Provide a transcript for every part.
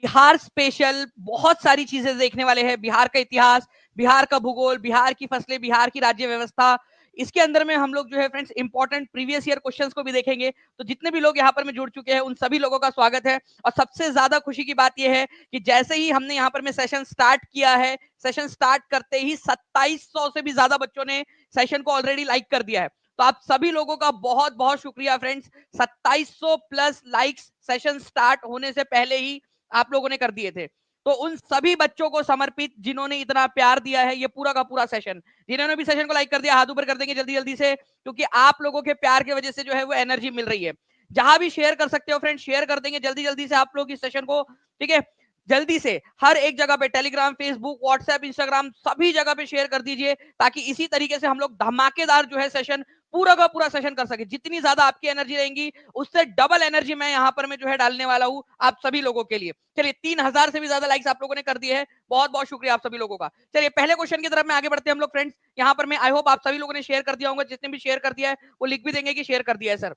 Bihar special बहुत सारी चीजें देखने वाले हैं। बिहार का इतिहास, बिहार का भूगोल, बिहार की फसलें, बिहार की राज्य व्यवस्था, इसके अंदर में हम लोग जो है friends important previous year questions को भी देखेंगे। तो जितने भी लोग यहाँ पर में जुड़ चुके हैं उन सभी लोगों का स्वागत है। और सबसे ज्यादा खुशी की बात यह है कि जैसे ही हमने यहाँ पर में सेशन स्टार्ट किया है, सेशन स्टार्ट करते ही 2700 से भी ज्यादा बच्चों ने सेशन को ऑलरेडी लाइक कर दिया है। तो आप सभी लोगों का बहुत बहुत शुक्रिया friends. 2700 plus likes session start होने से पहले ही आप लोगों ने कर दिए थे। तो उन सभी बच्चों को समर्पित जिन्होंने इतना प्यार दिया है ये पूरा का पूरा सेशन। जिन्होंने भी सेशन को लाइक कर दिया हाथ ऊपर कर देंगे जल्दी जल्दी से, क्योंकि आप लोगों के प्यार की वजह से जो है वो एनर्जी मिल रही है। जहां भी शेयर कर सकते हो फ्रेंड शेयर कर देंगे जल्दी जल्दी से आप लोग इस सेशन को, ठीक है। जल्दी से हर एक जगह पे टेलीग्राम, फेसबुक, व्हाट्सएप, इंस्टाग्राम सभी जगह पे शेयर कर दीजिए, ताकि इसी तरीके से हम लोग धमाकेदार जो है सेशन पूरा का पूरा सेशन कर सके। जितनी ज्यादा आपकी एनर्जी रहेंगी उससे डबल एनर्जी मैं यहाँ पर मैं जो है डालने वाला हूँ आप सभी लोगों के लिए। चलिए 3000 से भी ज्यादा लाइक्स आप लोगों ने कर दिए हैं, बहुत बहुत शुक्रिया आप सभी लोगों का। चलिए पहले क्वेश्चन की तरफ में आगे बढ़ते हैं हम लोग फ्रेंड्स। यहाँ पर मैं आई होप आप सभी लोगों ने शेयर कर दिया होगा, जितने भी शेयर कर दिया है वो लिख भी देंगे कि शेयर कर दिया है सर।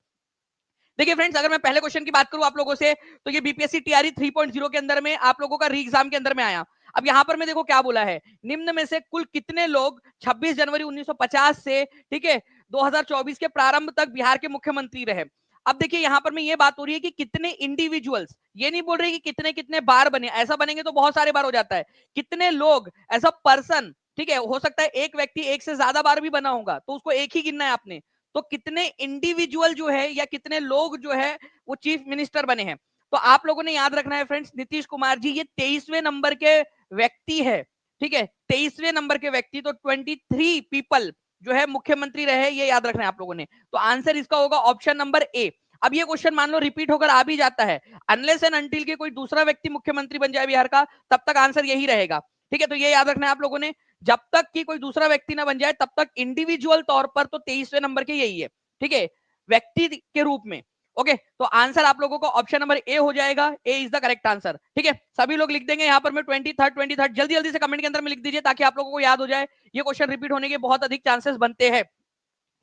देखिए फ्रेंड्स अगर मैं पहले क्वेश्चन की बात करूं आप लोगों से, तो ये बीपीएससी टीआरई 3.0 के अंदर में आप लोगों का री एग्जाम के अंदर में आया। अब यहां पर मैं देखो क्या बोला है, निम्न में से कुल कितने लोग 26 जनवरी 1950 से, ठीक है, 2024 के प्रारंभ तक बिहार के मुख्यमंत्री रहे। अब देखिए यहां पर में ये बात हो रही है कि कितने इंडिविजुअल्स, ये नहीं बोल रही कि कितने कितने बार बने, ऐसा बनेंगे तो बहुत सारे बार हो जाता है। कितने लोग एज अ पर्सन, ठीक है, हो सकता है एक व्यक्ति एक से ज्यादा बार भी बना होगा तो उसको एक ही गिनना है आपने। तो कितने इंडिविजुअल जो है या कितने लोग जो है वो चीफ मिनिस्टर बने हैं। तो आप लोगों ने याद रखना है फ्रेंड्स, नीतीश कुमार जी ये 23वें नंबर के व्यक्ति है, ठीक है, 23वें नंबर के व्यक्ति। तो 23 पीपल जो है मुख्यमंत्री रहे, ये याद रखना है आप लोगों ने। तो आंसर इसका होगा ऑप्शन नंबर ए। अब ये क्वेश्चन मान लो रिपीट होकर आ भी जाता है, अनलेस एंड अनटिल के कोई दूसरा व्यक्ति मुख्यमंत्री बन जाए बिहार का, तब तक आंसर यही रहेगा, ठीक है। तो ये याद रखना है आप लोगों ने, जब तक कि कोई दूसरा व्यक्ति ना बन जाए तब तक इंडिविजुअल तौर पर तो 23वें नंबर के यही है, ठीक है, व्यक्ति के रूप में। ओके, तो आंसर आप लोगों को ऑप्शन नंबर ए हो जाएगा, ए इज द करेक्ट आंसर, ठीक है। सभी लोग लिख देंगे यहाँ पर मैं 23rd जल्दी जल्दी से कमेंट के अंदर में लिख दीजिए ताकि आप लोगों को याद हो जाए। ये क्वेश्चन रिपीट होने के बहुत अधिक चांसेस बनते हैं,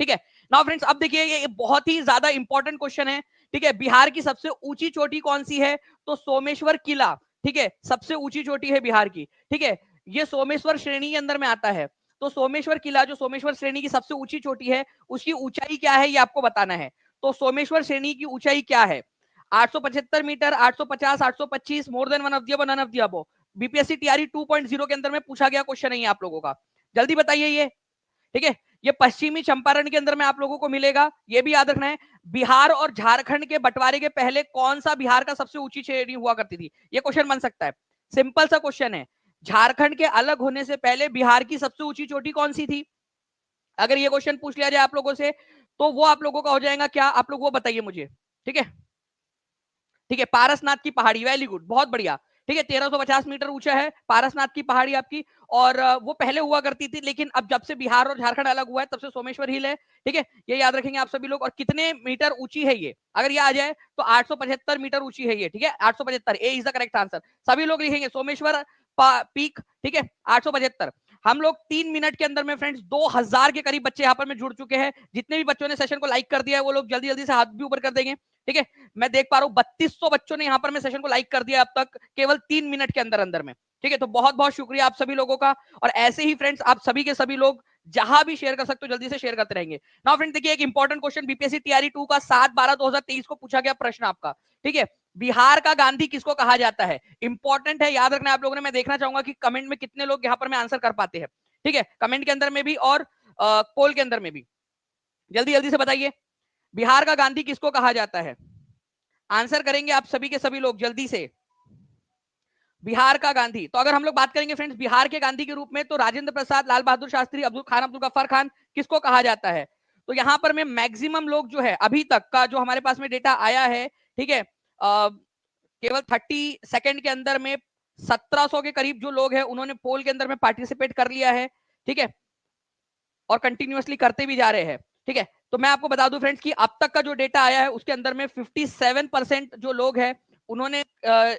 ठीक है। नाउ फ्रेंड्स अब देखिए ये बहुत ही ज्यादा इंपॉर्टेंट क्वेश्चन है, ठीक है। बिहार की सबसे ऊंची चोटी कौन सी है, तो सोमेश्वर किला, ठीक है, सबसे ऊंची चोटी है बिहार की, ठीक है। ये सोमेश्वर श्रेणी के अंदर में आता है। तो सोमेश्वर किला जो सोमेश्वर श्रेणी की सबसे ऊंची चोटी है उसकी ऊंचाई क्या है ये आपको बताना है। तो सोमेश्वर श्रेणी की ऊंचाई क्या है, 875 metre, 850, 825, more than one of the above, none of the above. BPSC TRE 2.0 के अंदर में पूछा गया क्वेश्चन है ये आप लोगों का, जल्दी बताइए ये, ठीक है। ये पश्चिमी चंपारण के अंदर में आप लोगों को मिलेगा, ये भी याद रखना है। बिहार और झारखंड के बंटवारे के पहले कौन सा बिहार का सबसे ऊंची श्रेणी हुआ करती थी, ये क्वेश्चन बन सकता है। सिंपल सा क्वेश्चन है, झारखंड के अलग होने से पहले बिहार की सबसे ऊंची चोटी कौन सी थी। अगर ये क्वेश्चन पूछ लिया जाए आप लोगों से तो वो आप लोगों का हो जाएगा क्या, आप लोग वो बताइए मुझे, ठीक है। ठीक है, पारसनाथ की पहाड़ी, वेरी गुड, बहुत बढ़िया, ठीक है। 1350 मीटर ऊंचा है पारसनाथ की पहाड़ी आपकी। और वो पहले हुआ करती थी, लेकिन अब जब से बिहार और झारखंड अलग हुआ है तब से सोमेश्वर हिल है, ठीक है। ये याद रखेंगे आप सभी लोग। और कितने मीटर ऊंची है ये, अगर ये आ जाए तो 875 मीटर ऊंची है ये, ठीक है, 875, ए इज द करेक्ट आंसर। सभी लोग लिखेंगे सोमेश्वर पीक, ठीक है, 875। हम लोग 3 मिनट के अंदर में फ्रेंड्स 2000 के करीब बच्चे यहाँ पर में जुड़ चुके हैं। जितने भी बच्चों ने सेशन को लाइक कर दिया है वो लोग जल्दी जल्दी से हाथ भी ऊपर कर देंगे, ठीक है। मैं देख पा रहा हूँ 3200 बच्चों ने यहाँ पर मैं सेशन को लाइक कर दिया अब तक केवल 3 मिनट के अंदर अंदर में, ठीक है। तो बहुत बहुत शुक्रिया आप सभी लोगों का। और ऐसे ही फ्रेंड्स आप सभी के सभी लोग जहां भी शेयर कर सकते हो जल्दी से शेयर करते रहेंगे। नाउ फ्रेंड्स देखिए एक इंपॉर्टेंट क्वेश्चन बीपीएससी टीआरई 2 का 7/12/2023 को पूछा गया प्रश्न आपका, ठीक है। बिहार का गांधी किसको कहा जाता है, इंपॉर्टेंट है, याद रखना आप लोगों ने। मैं देखना चाहूंगा कि कमेंट में कितने लोग यहाँ पर मैं आंसर कर पाते हैं, ठीक है, कमेंट के अंदर में भी और पोल के अंदर में भी जल्दी जल्दी से बताइए बिहार का गांधी किसको कहा जाता है। आंसर करेंगे आप सभी के सभी लोग जल्दी से। बिहार का गांधी, तो अगर हम लोग बात करेंगे फ्रेंड्स बिहार के गांधी के रूप में, तो राजेंद्र प्रसाद, लाल बहादुर शास्त्री, अब्दुल खान, अब्दुल गफ्फार खान किसको कहा जाता है। तो यहां पर में मैक्सिमम लोग जो है अभी तक का जो हमारे पास में डेटा आया है, ठीक है, केवल 30 सेकंड के अंदर में 1700 के करीब जो लोग हैं उन्होंने पोल के अंदर में पार्टिसिपेट कर लिया है, ठीक है, और कंटिन्यूअसली करते भी जा रहे हैं, ठीक है। तो मैं आपको बता दूं फ्रेंड्स कि अब तक का जो डेटा आया है उसके अंदर में 57% जो लोग हैं उन्होंने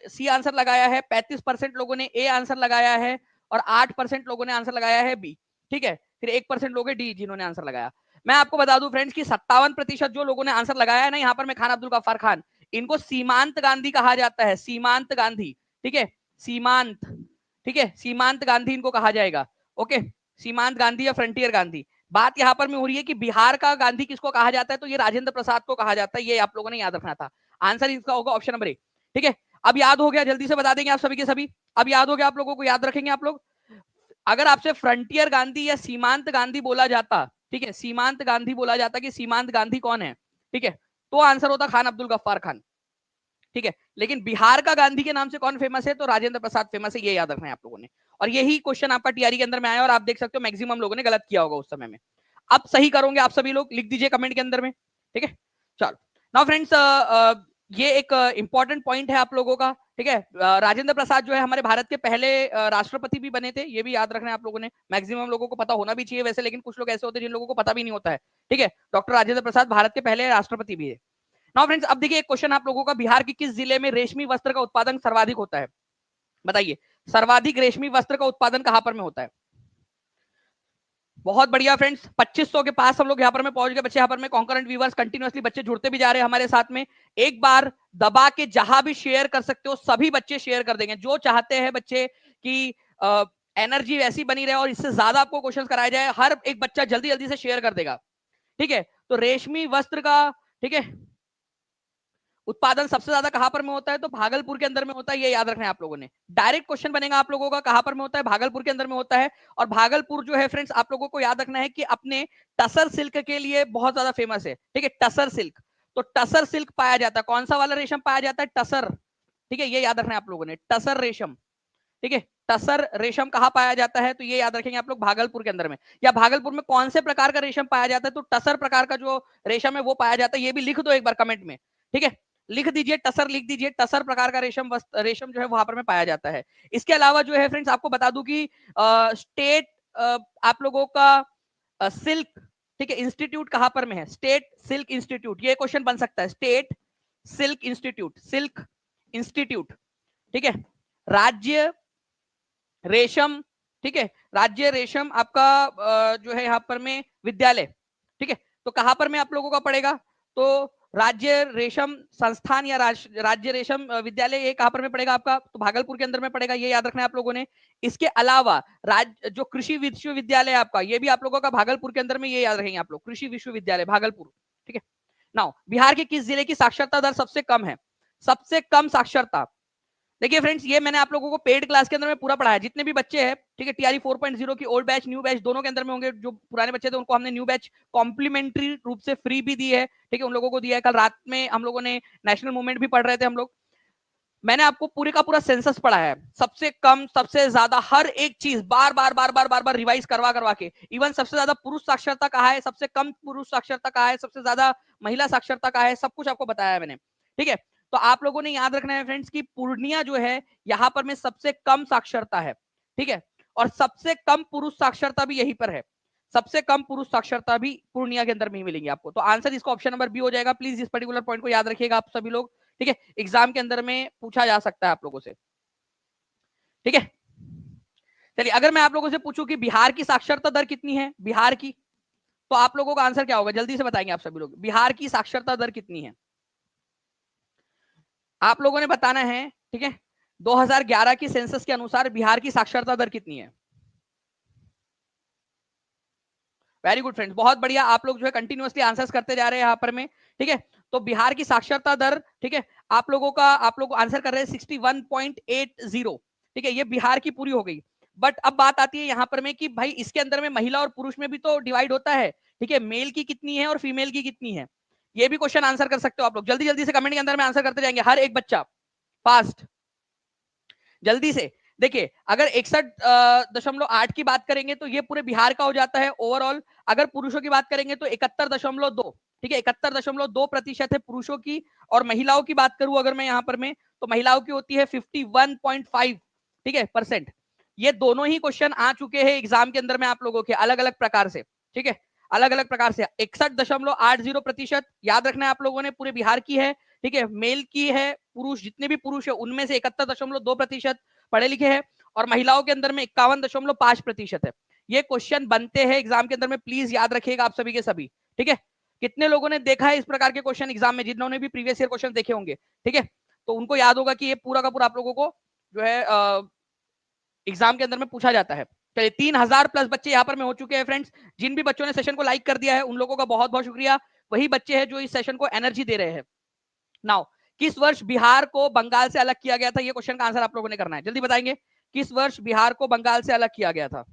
सी आंसर लगाया है, 35% लोगों ने ए आंसर लगाया है और 8% लोगों ने आंसर लगाया है बी, ठीक है। फिर 1% लोग डी जिन्होंने आंसर लगाया। मैं आपको बता दूं फ्रेंड्स कि 57% जो लोगों ने आंसर लगाया है ना यहाँ पर, मैं खान अब्दुल गफ्फार खान, इनको सीमांत गांधी कहा जाता है, सीमांत गांधी, ठीक है, सीमांत, ठीक है, सीमांत गांधी इनको कहा जाएगा। ओके, सीमांत गांधी या फ्रंटियर गांधी। बात यहां पर में हो रही है कि बिहार का गांधी किसको कहा जाता है, तो ये राजेंद्र प्रसाद को कहा जाता है। ये आप लोगों ने याद रखना था। आंसर इसका होगा ऑप्शन नंबर ए। ठीक है, अब याद हो गया, जल्दी से बता देंगे आप सभी के सभी। अब याद हो गया आप लोगों को, याद रखेंगे आप लोग। अगर आपसे फ्रंटियर गांधी या सीमांत गांधी बोला जाता, ठीक है, सीमांत गांधी बोला जाता कि सीमांत गांधी कौन है, ठीक है, तो आंसर होता खान अब्दुल गफ्फार खान। ठीक है, लेकिन बिहार का गांधी के नाम से कौन फेमस है, तो राजेंद्र प्रसाद फेमस है। ये याद रखना है आप लोगों ने। और यही क्वेश्चन आपका टीआरई के अंदर में आया और आप देख सकते हो मैक्सिमम लोगों ने गलत किया होगा उस समय में। अब सही करोगे आप सभी लोग, लिख दीजिए कमेंट के अंदर में। ठीक है, चलो नाउ फ्रेंड्स, ये एक इंपॉर्टेंट पॉइंट है आप लोगों का। ठीक है, राजेंद्र प्रसाद जो है हमारे भारत के पहले राष्ट्रपति भी बने थे। ये भी याद रखना है आप लोगों ने। मैक्सिमम लोगों को पता होना भी चाहिए वैसे, लेकिन कुछ लोग ऐसे होते हैं जिन लोगों को पता भी नहीं होता है। ठीक है, डॉक्टर राजेंद्र प्रसाद भारत के पहले राष्ट्रपति भी है। नाउ फ्रेंड्स, अब देखिए एक क्वेश्चन आप लोगों का, बिहार के किस जिले में रेशमी वस्त्र का उत्पादन सर्वाधिक होता है, बताइए। सर्वाधिक रेशमी वस्त्र का उत्पादन कहां पर में होता है। बहुत बढ़िया फ्रेंड्स, 2500 के पास हम लोग यहाँ पर में पहुंच गए बच्चे। यहाँ पर में कॉन्करेंट व्यूअर्स कंटिन्यूअसली बच्चे जुड़ते भी जा रहे हैं हमारे साथ में। एक बार दबा के जहां भी शेयर कर सकते हो सभी बच्चे शेयर कर देंगे। जो चाहते हैं बच्चे की एनर्जी ऐसी बनी रहे और इससे ज्यादा आपको क्वेश्चन कराया जाए, हर एक बच्चा जल्दी जल्दी से शेयर कर देगा। ठीक है, तो रेशमी वस्त्र का, ठीक है, उत्पादन सबसे ज्यादा कहां पर में होता है, तो भागलपुर के अंदर में होता है। ये याद रखना है आप लोगों ने। डायरेक्ट क्वेश्चन बनेगा आप लोगों का, कहां पर में होता है, भागलपुर के अंदर में होता है। और भागलपुर जो है फ्रेंड्स, आप लोगों को याद रखना है कि अपने टसर सिल्क के लिए बहुत ज्यादा फेमस है। ठीक है, टसर सिल्क, तो टसर सिल्क पाया जाता है। कौन सा वाला रेशम पाया जाता है, टसर। ठीक है, ये याद रखना है आप लोगों ने, टसर रेशम। ठीक है, टसर रेशम कहां पाया जाता है, तो ये याद रखेंगे आप लोग, भागलपुर के अंदर में। या भागलपुर में कौन से प्रकार का रेशम पाया जाता है, तो टसर प्रकार का जो रेशम है वो पाया जाता है। ये भी लिख दो एक बार कमेंट में। ठीक है, लिख दीजिए टसर, लिख दीजिए टसर प्रकार का रेशम रेशम जो है वहां पर में पाया जाता है। इसके अलावा जो है फ्रेंड्स, आपको बता दूं कि स्टेट आप लोगों का सिल्क, ठीक है, इंस्टीट्यूट कहां पर में है, स्टेट सिल्क इंस्टीट्यूट। ये क्वेश्चन बन सकता है, state silk institute, silk institute. ठीक है, राज्य रेशम, ठीक है, राज्य रेशम आपका जो है यहाँ पर में विद्यालय। ठीक है, तो कहां पर में आप लोगों का पड़ेगा, तो राज्य रेशम संस्थान या राज्य रेशम विद्यालय, ये कहां पर में पड़ेगा आपका, तो भागलपुर के अंदर में पड़ेगा। ये याद रखना है आप लोगों ने। इसके अलावा राज्य जो कृषि विश्वविद्यालय आपका, ये भी आप लोगों का भागलपुर के अंदर में, ये याद रखेंगे आप लोग, कृषि विश्वविद्यालय भागलपुर। ठीक है, नाउ बिहार के किस जिले की साक्षरता दर सबसे कम है, सबसे कम साक्षरता। देखिए फ्रेंड्स, ये मैंने आप लोगों को पेड क्लास के अंदर में पूरा पढ़ाया। जितने भी बच्चे हैं, ठीक है, टीआरई 4.0 की ओल्ड बैच न्यू बैच दोनों के अंदर में होंगे। जो पुराने बच्चे थे उनको हमने न्यू बैच कॉम्प्लीमेंट्री रूप से फ्री भी दी है। ठीक है, उन लोगों को दिया है। कल रात में हम लोगों ने नेशनल मूवमेंट भी पढ़ रहे थे हम लोग। मैंने आपको पूरे का पूरा सेंसस पढ़ाया है, सबसे कम सबसे ज्यादा, हर एक चीज बार बार बार बार बार बार रिवाइज करवा करवा के। इवन सबसे ज्यादा पुरुष साक्षरता कहा है, सबसे कम पुरुष साक्षरता कहा है, सबसे ज्यादा महिला साक्षरता कहा है, सब कुछ आपको बताया है मैंने। ठीक है, तो आप लोगों ने याद रखना है फ्रेंड्स की पूर्णिया जो है यहाँ पर में सबसे कम साक्षरता है। ठीक है, और सबसे कम पुरुष साक्षरता भी यहीं पर है। सबसे कम पुरुष साक्षरता भी पूर्णिया के अंदर में ही मिलेंगे आपको। तो आंसर इसका ऑप्शन नंबर बी हो जाएगा। प्लीज इस पर्टिकुलर पॉइंट को याद रखिएगा आप सभी लोग। ठीक है, एग्जाम के अंदर में पूछा जा सकता है आप लोगों से। ठीक है, चलिए अगर मैं आप लोगों से पूछूं कि बिहार की साक्षरता दर कितनी है, बिहार की, तो आप लोगों का आंसर क्या होगा, जल्दी से बताएंगे आप सभी लोग। बिहार की साक्षरता दर कितनी है आप लोगों ने बताना है। ठीक है, 2011 की सेंसस के अनुसार बिहार की साक्षरता दर कितनी है। वेरी गुड फ्रेंड्स, बहुत बढ़िया। आप लोग जो है कंटिन्यूअसली आंसर्स करते जा रहे हैं यहाँ पर में। ठीक है, तो बिहार की साक्षरता दर, ठीक है, आप लोग आंसर कर रहे हैं 61.80। ठीक है, ये बिहार की पूरी हो गई। बट अब बात आती है यहाँ पर में कि भाई इसके अंदर में महिला और पुरुष में भी तो डिवाइड होता है। ठीक है, मेल की कितनी है और फीमेल की कितनी है, ये भी क्वेश्चन आंसर कर सकते हो आप लोग। जल्दी जल्दी से कमेंट के अंदर में आंसर करते जाएंगे हर एक बच्चा, फास्ट, जल्दी से। देखिए अगर 61.8 की बात करेंगे तो ये पूरे बिहार का हो जाता है ओवरऑल। अगर पुरुषों की बात करेंगे तो 71.2, ठीक है, 71.2% है पुरुषों की। और महिलाओं की बात करूं अगर मैं यहाँ पर में, तो महिलाओं की होती है 51.5, ठीक है, परसेंट। ये दोनों ही क्वेश्चन आ चुके हैं एग्जाम के अंदर में आप लोगों के अलग अलग प्रकार से। ठीक है, अलग अलग प्रकार से 61.80% याद रखना है आप लोगों ने, पूरे बिहार की है। ठीक है, मेल की है, पुरुष जितने भी पुरुष है उनमें से 71.2% पढ़े लिखे हैं। और महिलाओं के अंदर में 51.5% है। ये क्वेश्चन बनते हैं एग्जाम के अंदर में, प्लीज याद रखिएगा आप सभी के सभी। ठीक है, कितने लोगों ने देखा है इस प्रकार के क्वेश्चन एग्जाम में, जिन्होंने भी प्रीवियस ईयर क्वेश्चन देखे होंगे। ठीक है, तो उनको याद होगा कि ये पूरा का पूरा आप लोगों को जो है एग्जाम के अंदर में पूछा जाता है। चलिए 3000 प्लस बच्चे यहाँ पर में हो चुके हैं फ्रेंड्स। जिन भी बच्चों ने सेशन को लाइक कर दिया है उन लोगों का बहुत बहुत शुक्रिया। वही बच्चे हैं जो इस सेशन को एनर्जी दे रहे हैं। नाउ किस वर्ष बिहार को बंगाल से अलग किया गया था, ये क्वेश्चन का आंसर आप लोगों ने करना है। जल्दी बताएंगे किस वर्ष बिहार को बंगाल से अलग किया गया था।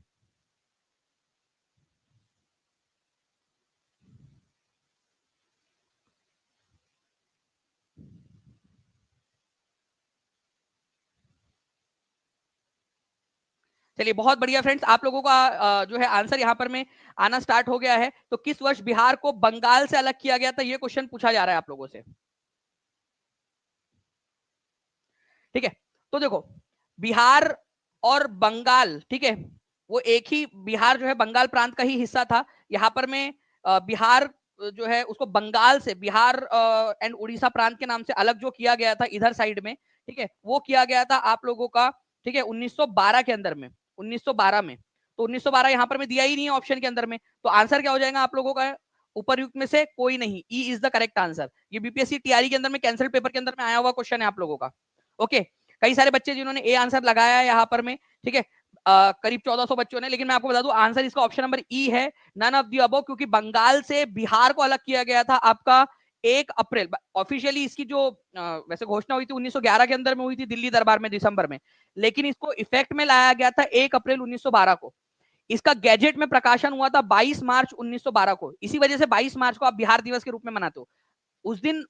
चलिए बहुत बढ़िया फ्रेंड्स, आप लोगों का जो है आंसर यहाँ पर में आना स्टार्ट हो गया है। तो किस वर्ष बिहार को बंगाल से अलग किया गया था, ये क्वेश्चन पूछा जा रहा है आप लोगों से। ठीक है, तो देखो बिहार और बंगाल, ठीक है, वो एक ही, बिहार जो है बंगाल प्रांत का ही हिस्सा था। यहाँ पर में बिहार जो है उसको बंगाल से, बिहार एंड उड़ीसा प्रांत के नाम से अलग जो किया गया था इधर साइड में, ठीक है, वो किया गया था आप लोगों का, ठीक है, 1912 के अंदर में, 1912 में। तो 1912 यहाँ पर में दिया ही नहीं है ऑप्शन के अंदर में, तो आंसर क्या हो जाएगा आप लोगों का, उपरयुक्त में से कोई नहीं, E is the correct answer. ये बीपीएससी टीआरई के अंदर में कैंसिल पेपर के अंदर में आया हुआ क्वेश्चन है आप लोगों का। ओके, कई सारे बच्चे जिन्होंने ए आंसर लगाया है यहाँ पर में, ठीक है, करीब 1400 बच्चों ने, लेकिन मैं आपको बता दूं आंसर इसका ऑप्शन नंबर ई है, नन ऑफ दी अबव, क्योंकि बंगाल से बिहार को अलग किया गया था आपका 1 अप्रैल। ऑफिशियली इसकी जो वैसे घोषणा हुई थी 1911 के अंदर में हुई थी दिल्ली दरबार में दिसंबर में, लेकिन इसको इफेक्ट में लाया गया था 1 अप्रैल 1912 को। इसका गैजेट में प्रकाशन हुआ था 22 मार्च 1912 को। इसी वजह से 22 मार्च को आप बिहार दिवस के रूप में मनाते हो। उस दिन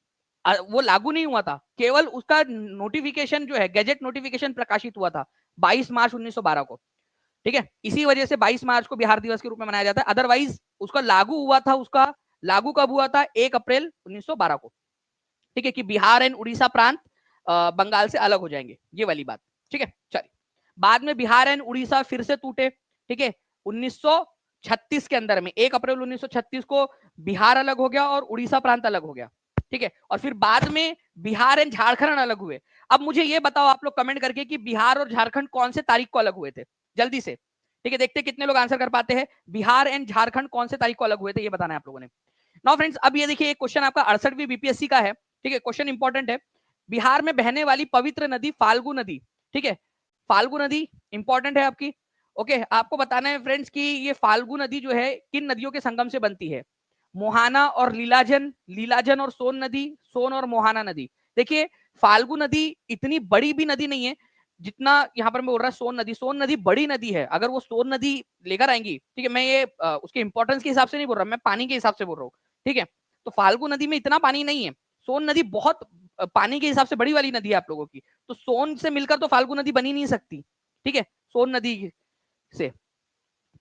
वो लागू नहीं हुआ था, केवल उसका नोटिफिकेशन जो है, गैजेट नोटिफिकेशन प्रकाशित हुआ था 22 मार्च 1912 को। ठीक है, इसी वजह से 22 मार्च को बिहार दिवस के रूप में मनाया जाता है। अदरवाइज उसका लागू हुआ था, उसका लागू कब हुआ था, 1 अप्रैल 1912 को। ठीक है, कि बिहार एंड उड़ीसा प्रांत बंगाल से अलग हो जाएंगे, ये वाली बात। ठीक है, चलिए बाद में बिहार एंड उड़ीसा फिर से टूटे। ठीक है, 1936 के अंदर में 1 अप्रैल 1936 को बिहार अलग हो गया और उड़ीसा प्रांत अलग हो गया। ठीक है, और फिर बाद में बिहार एंड झारखंड अलग हुए। अब मुझे ये बताओ आप लोग कमेंट करके कि बिहार और झारखंड कौन से तारीख को अलग हुए थे, जल्दी से। ठीक है, देखते कितने लोग आंसर कर पाते हैं। बिहार एंड झारखंड कौन से तारीख को अलग हुए थे, ये बताना है आप लोगों ने। नाउ फ्रेंड्स, अब ये देखिए एक क्वेश्चन आपका 68वीं बीपीएससी का है। ठीक है, क्वेश्चन इंपॉर्टेंट है। बिहार में बहने वाली पवित्र नदी फाल्गु नदी, ठीक है, फाल्गु नदी इंपॉर्टेंट है आपकी। ओके, आपको बताना है फ्रेंड्स कि ये फाल्गु नदी जो है किन नदियों के संगम से बनती है। मोहाना और लीलाजन, लीलाजन और सोन नदी, सोन और मोहाना नदी। देखिए फाल्गु नदी इतनी बड़ी भी नदी नहीं है जितना यहाँ पर मैं बोल रहा सोन नदी। सोन नदी बड़ी नदी है, अगर वो सोन नदी लेकर आएंगी, ठीक है, मैं ये उसके इंपॉर्टेंस के हिसाब से नहीं बोल रहा, मैं पानी के हिसाब से बोल रहा हूँ। ठीक है, तो फाल्गु नदी में इतना पानी नहीं है, सोन नदी बहुत पानी के हिसाब से बड़ी वाली नदी है आप लोगों की, तो सोन से मिलकर तो फाल्गु नदी बनी नहीं सकती। ठीक है, सोन नदी से,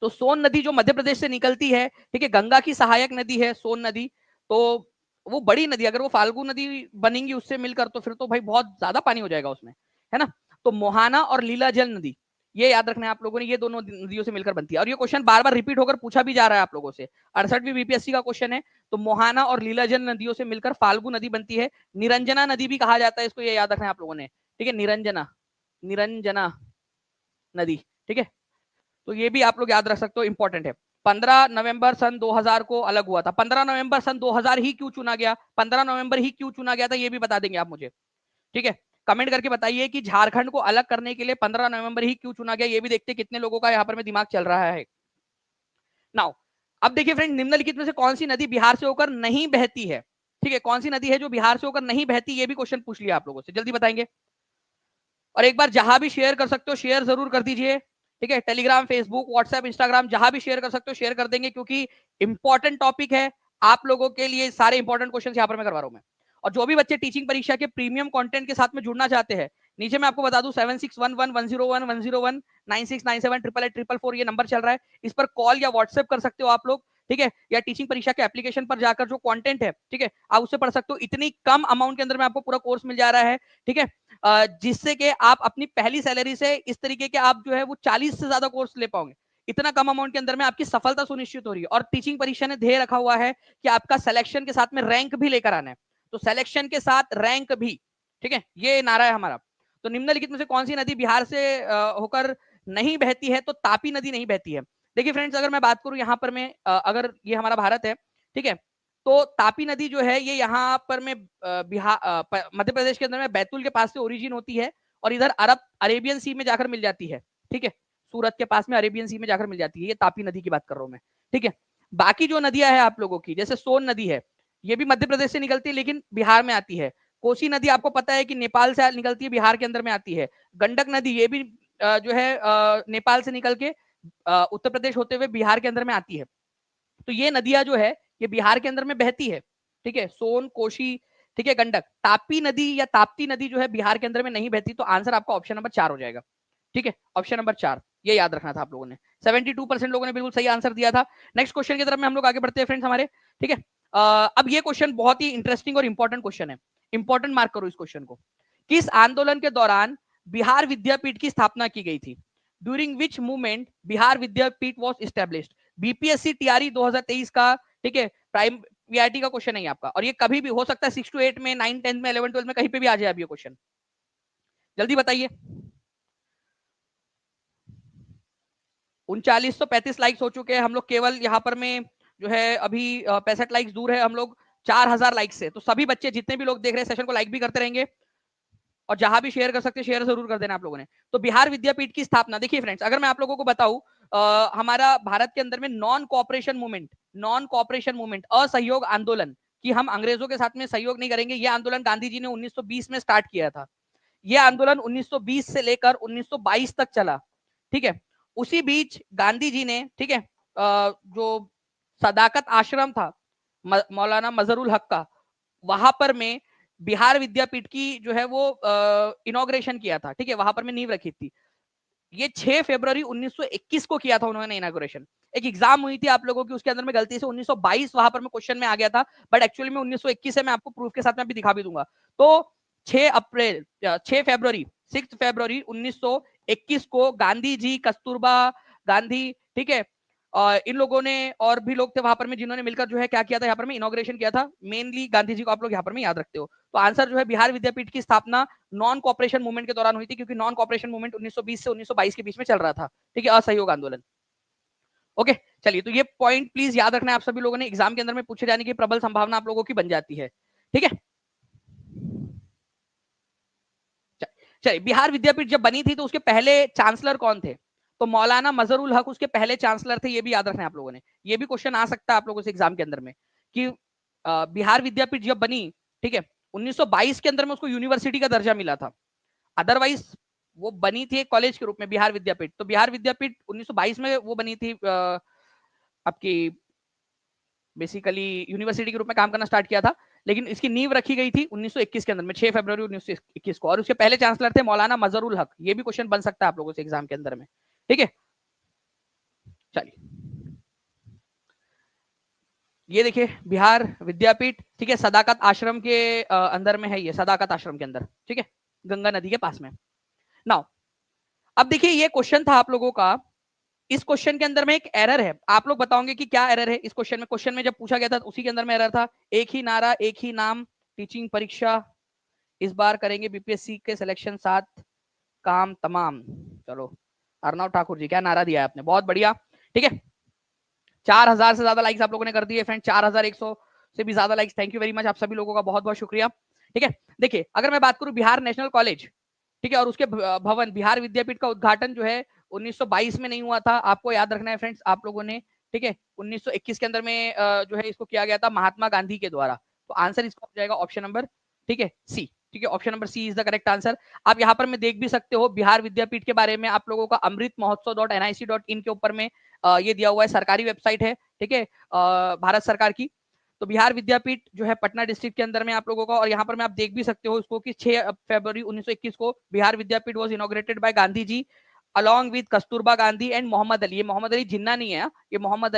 तो सोन नदी जो मध्य प्रदेश से निकलती है, ठीक है, गंगा की सहायक नदी है सोन नदी, तो वो बड़ी नदी, अगर वो फाल्गु नदी बनेंगी उससे मिलकर तो फिर तो भाई बहुत ज्यादा पानी हो जाएगा उसमें, है ना। तो मोहाना और लीलाजल नदी, ये याद रखना है आप लोगों ने, ये दोनों नदियों से मिलकर बनती है। और ये क्वेश्चन बार बार रिपीट होकर पूछा भी जा रहा है आप लोगों से, 68वीं बीपीएससी का क्वेश्चन है। तो मोहाना और लीलाजल नदियों से मिलकर फाल्गु नदी बनती है। निरंजना नदी भी कहा जाता है इसको, ये याद रखना है आप लोगों ने। ठीक है, निरंजना, निरंजना नदी। ठीक है, तो ये भी आप लोग याद रख सकते हो, इंपॉर्टेंट है। 15 नवंबर सन 2000 को अलग हुआ था। 15 नवंबर सन 2000 ही क्यों चुना गया, 15 नवंबर ही क्यों चुना गया था, ये भी बता देंगे आप मुझे। ठीक है, कमेंट करके बताइए कि झारखंड को अलग करने के लिए 15 नवंबर ही क्यों चुना गया, ये भी देखते कितने लोगों का यहाँ पर में दिमाग चल रहा है। नाउ अब देखिए फ्रेंड, निम्नलिखित में से कौन सी नदी बिहार से होकर नहीं बहती है। ठीक है, कौन सी नदी है जो बिहार से होकर नहीं बहती, ये भी क्वेश्चन पूछ लिया आप लोगों से, जल्दी बताएंगे। और एक बार जहां भी शेयर कर सकते हो शेयर जरूर कर दीजिए। ठीक है, टेलीग्राम, फेसबुक, व्हाट्सएप, इंस्टाग्राम, जहां भी शेयर कर सकते हो शेयर कर देंगे, क्योंकि इंपॉर्टेंट टॉपिक है आप लोगों के लिए। सारे इंपॉर्टेंट क्वेश्चन यहाँ पर मैं करवा रहा हूँ मैं। और जो भी बच्चे टीचिंग परीक्षा के प्रीमियम कंटेंट के साथ में जुड़ना चाहते हैं, नीचे मैं आपको बता दूं 7611101101, 9697888844 ये नंबर चल रहा है, इस पर कॉल या व्हाट्सएप कर सकते हो आप लोग। ठीक है, या टीचिंग परीक्षा के एप्लीकेशन पर जाकर जो कंटेंट है, ठीक है, आप उससे पढ़ सकते हो। इतनी कम अमाउंट के अंदर में आपको पूरा कोर्स मिल जा रहा है। ठीक है, जिससे कि आप अपनी पहली सैलरी से इस तरीके के आप जो है वो 40 से ज्यादा कोर्स ले पाओगे। इतना कम अमाउंट के अंदर में आपकी सफलता सुनिश्चित हो रही है। और टीचिंग परीक्षा ने ध्येय रखा हुआ है कि आपका सिलेक्शन के साथ में रैंक भी लेकर आना है, तो सिलेक्शन के साथ रैंक भी। ठीक है, ये नारा है हमारा। तो निम्नलिखित में से कौन सी नदी बिहार से होकर नहीं बहती है, तो तापी नदी नहीं बहती है। देखिए फ्रेंड्स, अगर मैं बात करूं यहाँ पर में, अगर ये हमारा भारत है, ठीक है, तो तापी नदी जो है ये यहाँ पर में बिहार मध्य प्रदेश के अंदर में बैतूल के पास से ओरिजिन होती है, और इधर अरेबियन सी में जाकर मिल जाती है, ठीक है, सूरत के पास में अरेबियन सी में जाकर मिल जाती है। ये तापी नदी की बात कर रहा हूं मैं, ठीक है। बाकी जो नदियां हैं आप लोगों की, जैसे सोन नदी है, ये भी मध्य प्रदेश से निकलती है लेकिन बिहार में आती है। कोसी नदी आपको पता है कि नेपाल से निकलती है, बिहार के अंदर में आती है। गंडक नदी ये भी जो है नेपाल से निकल के उत्तर प्रदेश होते हुए बिहार के अंदर में आती है। तो ये नदियां जो है ये बिहार के अंदर में बहती है, ठीक है, सोन, कोशी, ठीक है, गंडक। तापी नदी या ताप्ती नदी जो है बिहार के अंदर में नहीं बहती। तो आंसर आपका ऑप्शन नंबर 4 हो जाएगा, ठीक है, ऑप्शन नंबर 4, ये याद रखना था आप लोगों ने। 72% लोगों ने बिल्कुल सही आंसर दिया था। नेक्स्ट क्वेश्चन की तरफ में हम लोग आगे बढ़ते हैं फ्रेंड्स हमारे, ठीक है। अब ये क्वेश्चन बहुत ही इंटरेस्टिंग और इंपॉर्टेंट क्वेश्चन है, इंपॉर्टेंट मार्क करो इस क्वेश्चन को। किस आंदोलन के दौरान बिहार विद्यापीठ की स्थापना की गई थी? During which movement Bihar Vidyapeeth was established? BPSC TRE 2023 का, ठीक है, प्राइम वीआईटी का क्वेश्चन है आपका, और ये कभी भी हो सकता है 6 to 8 में, 9, 10 में, 11, 12 में, कहीं पे भी आ जाए अब ये क्वेश्चन। जल्दी बताइए। 3935 लाइक्स हो चुके हैं हम लोग, केवल यहाँ पर में जो है अभी 65 लाइक्स दूर है हम लोग 4000 लाइक्स से। तो सभी बच्चे जितने भी लोग देख रहे हैं सेशन को लाइक भी करते रहेंगे, और जहां भी शेयर कर सकते हैं शेयर जरूर कर देना आप लोगों ने। तो बिहार विद्यापीठ की स्थापना, देखिए फ्रेंड्स, अगर मैं आप लोगों को बताऊं, हमारा भारत के अंदर में नॉन कोऑपरेशन मूवमेंट, असहयोग आंदोलन, कि हम अंग्रेजों के साथ में सहयोग नहीं करेंगे, यह आंदोलन गांधी जी ने 1920 में स्टार्ट किया था। यह आंदोलन 1920 से लेकर 1922 तक चला, ठीक है। उसी बीच गांधी जी ने, ठीक है, जो सदाकत आश्रम था मौलाना मजहरुल हक का, वहां पर में बिहार विद्यापीठ की जो है वो इनॉग्रेशन किया था, ठीक है, वहां पर में नींव रखी थी। ये 6 फरवरी 1921 को किया था उन्होंने इनॉग्रेशन। एक एग्जाम हुई थी आप लोगों की, उसके अंदर में गलती से 1922 वहां पर में क्वेश्चन में आ गया था, बट एक्चुअली में 1921 है। मैं आपको प्रूफ के साथ में भी दिखा भी दूंगा। तो 6 फरवरी 6 फरवरी 1921 को गांधी जी, कस्तूरबा गांधी, ठीक है, इन लोगों ने और भी लोग थे वहां पर में जिन्होंने मिलकर जो है क्या किया था, यहाँ पर में इनॉग्रेशन किया था। मेनली गांधी जी को आप लोग यहाँ पर में याद रखते हो। तो आंसर जो है बिहार विद्यापीठ की स्थापना नॉन कॉपरेशन मूवमेंट के दौरान हुई थी, क्योंकि नॉन कॉपरेशन मूवमेंट 1920 से 1922 के बीच में चल रहा था, ठीक है, असहयोग आंदोलन। ओके, चलिए, तो ये पॉइंट प्लीज याद रखना है आप सभी लोगों ने, एग्जाम के अंदर में पूछे जाने की प्रबल संभावना आप लोगों की बन जाती है, ठीक है। चलिए, बिहार विद्यापीठ जब बनी थी तो उसके पहले चांसलर कौन थे? तो मौलाना मजहरुल हक उसके पहले चांसलर थे। ये भी याद रखना है आप लोगों ने, ये भी क्वेश्चन आ सकता है आप लोगों से एग्जाम के अंदर में, कि बिहार विद्यापीठ जब बनी, ठीक है, 1922 के अंदर में उसको यूनिवर्सिटी का दर्जा मिला था। अदरवाइज वो बनी थी एक कॉलेज के रूप में बिहार विद्यापीठ। तो बिहार विद्यापीठ 1922 में वो बनी थी, आपकी बेसिकली यूनिवर्सिटी के रूप में काम करना स्टार्ट किया था, लेकिन इसकी नींव रखी गई थी 1921 के अंदर में, 6 फरवरी 1921 को, और उसके पहले चांसलर थे मौलाना मजहरुल हक। ये भी क्वेश्चन बन सकता है आप लोगों से एग्जाम के अंदर में, ठीक है। चलिए, ये देखिए बिहार विद्यापीठ, ठीक है, सदाकत आश्रम के अंदर में है, ये सदाकत आश्रम के अंदर, ठीक है, गंगा नदी के पास में। नाउ अब देखिए ये क्वेश्चन था आप लोगों का, इस क्वेश्चन के अंदर में एक एरर है। आप लोग बताओगे कि क्या एरर है इस क्वेश्चन में? क्वेश्चन में जब पूछा गया था उसी के अंदर में एरर था, एक ही नारा एक ही नाम, टीचिंग परीक्षा इस बार करेंगे बीपीएससी के सिलेक्शन साथ काम तमाम। चलो, अर्नव ठाकुर जी, क्या नारा दिया है आपने, बहुत बढ़िया, ठीक है। 4000 से ज्यादा लाइक्स आप लोगों ने कर दिए फ्रेंड, 4100 से भी ज्यादा likes. Thank you very much, आप सभी लोगों का बहुत बहुत शुक्रिया, ठीक है। देखिए, अगर मैं बात करूं बिहार नेशनल कॉलेज, ठीक है, और उसके भवन बिहार विद्यापीठ का उद्घाटन जो है 1922 में नहीं हुआ था, आपको याद रखना है फ्रेंड्स आप लोगों ने, ठीक है। 1921 के अंदर में जो है इसको किया गया था महात्मा गांधी के द्वारा। तो आंसर इसका हो जाएगा ऑप्शन नंबर, ठीक है, सी, ठीक है, option number C is the correct answer. आप यहाँ पर मैं देख भी सकते हो बिहार विद्यापीठ के बारे में आप लोगों का अमृत महोत्सव.nic.in के ऊपर में ये दिया हुआ है, सरकारी वेबसाइट है, ठीक है, भारत सरकार की। तो बिहार विद्यापीठ जो है पटना डिस्ट्रिक्ट के अंदर में आप लोगों का, और यहाँ पर मैं आप देख भी सकते हो इसको कि 6 फरवरी 1921 को Bihar Vidyapeeth was inaugurated by Gandhi ji along with Kasturba Gandhi and Mohammad Ali. ये मोहम्मद अली जिन्ना नहीं है, ये मोहम्मद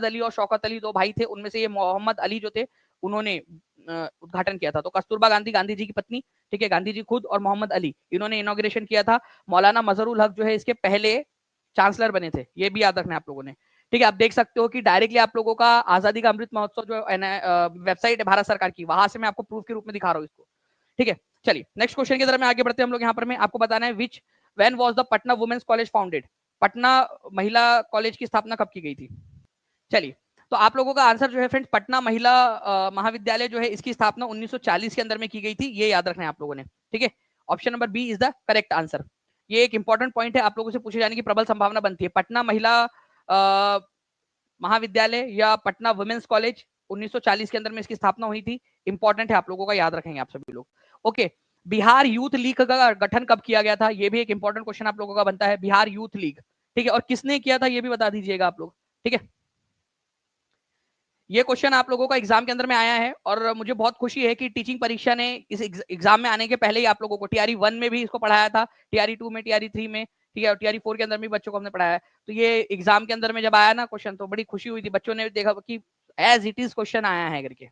अली और शौकत अली दो भाई थे, उनमें से ये मोहम्मद अली जो थे उन्होंने उद्घाटन किया था। तो कस्तूरबा गांधी गांधी जी की पत्नी, ठीक है, गांधी जी खुद और मोहम्मद अली, इन्होंने इनॉग्रेशन किया था। मौलाना मजहरुल हक जो है इसके पहले चांसलर बने थे, ये भी याद रखना है आप लोगों ने, ठीक है। आप देख सकते हो कि डायरेक्टली आप लोगों का आजादी का अमृत महोत्सव जो वेबसाइट है भारत सरकार की, वहां से मैं आपको प्रूफ के रूप में दिखा रहा हूँ इसको, ठीक है। चलिए, नेक्स्ट क्वेश्चन की तरफ में आगे बढ़ते हैं हम लोग। यहाँ पर मैं आपको बताना है which when was the Patna women's college founded? Patna महिला कॉलेज की स्थापना कब की गई थी? चलिए, तो आप लोगों का आंसर जो है फ्रेंड्स, पटना महिला महाविद्यालय जो है इसकी स्थापना 1940 के अंदर में की गई थी, ये याद रखना है आप लोगों ने, ठीक है। Option number B is the correct answer. ये एक इंपॉर्टेंट पॉइंट है, आप लोगों से पूछे जाने की प्रबल संभावना बनती है। पटना महिला महाविद्यालय या पटना वुमेन्स कॉलेज 1940 के अंदर में इसकी स्थापना हुई थी। इंपॉर्टेंट है, आप लोगों का याद रखेंगे आप सभी लोग। ओके, बिहार यूथ लीग का गठन कब किया गया था, ये भी एक इंपॉर्टेंट क्वेश्चन आप लोगों का बनता है। बिहार यूथ लीग, ठीक है, और किसने किया था ये भी बता दीजिएगा आप लोग, ठीक है। ये क्वेश्चन आप लोगों का एग्जाम के अंदर में आया है और मुझे बहुत खुशी है कि टीचिंग परीक्षा ने इस एग्जाम में आने के पहले ही आप लोगों को टीआरई 1 में भी इसको पढ़ाया था, टीआरई 2 में, टीआरई 3 में, ठीक है, और टीआरई 4 के अंदर भी बच्चों को हमने पढ़ाया है। तो ये एग्जाम के अंदर में जब आया ना क्वेश्चन तो बड़ी खुशी हुई थी, बच्चों ने देखा कि एज इट इज क्वेश्चन आया है करके।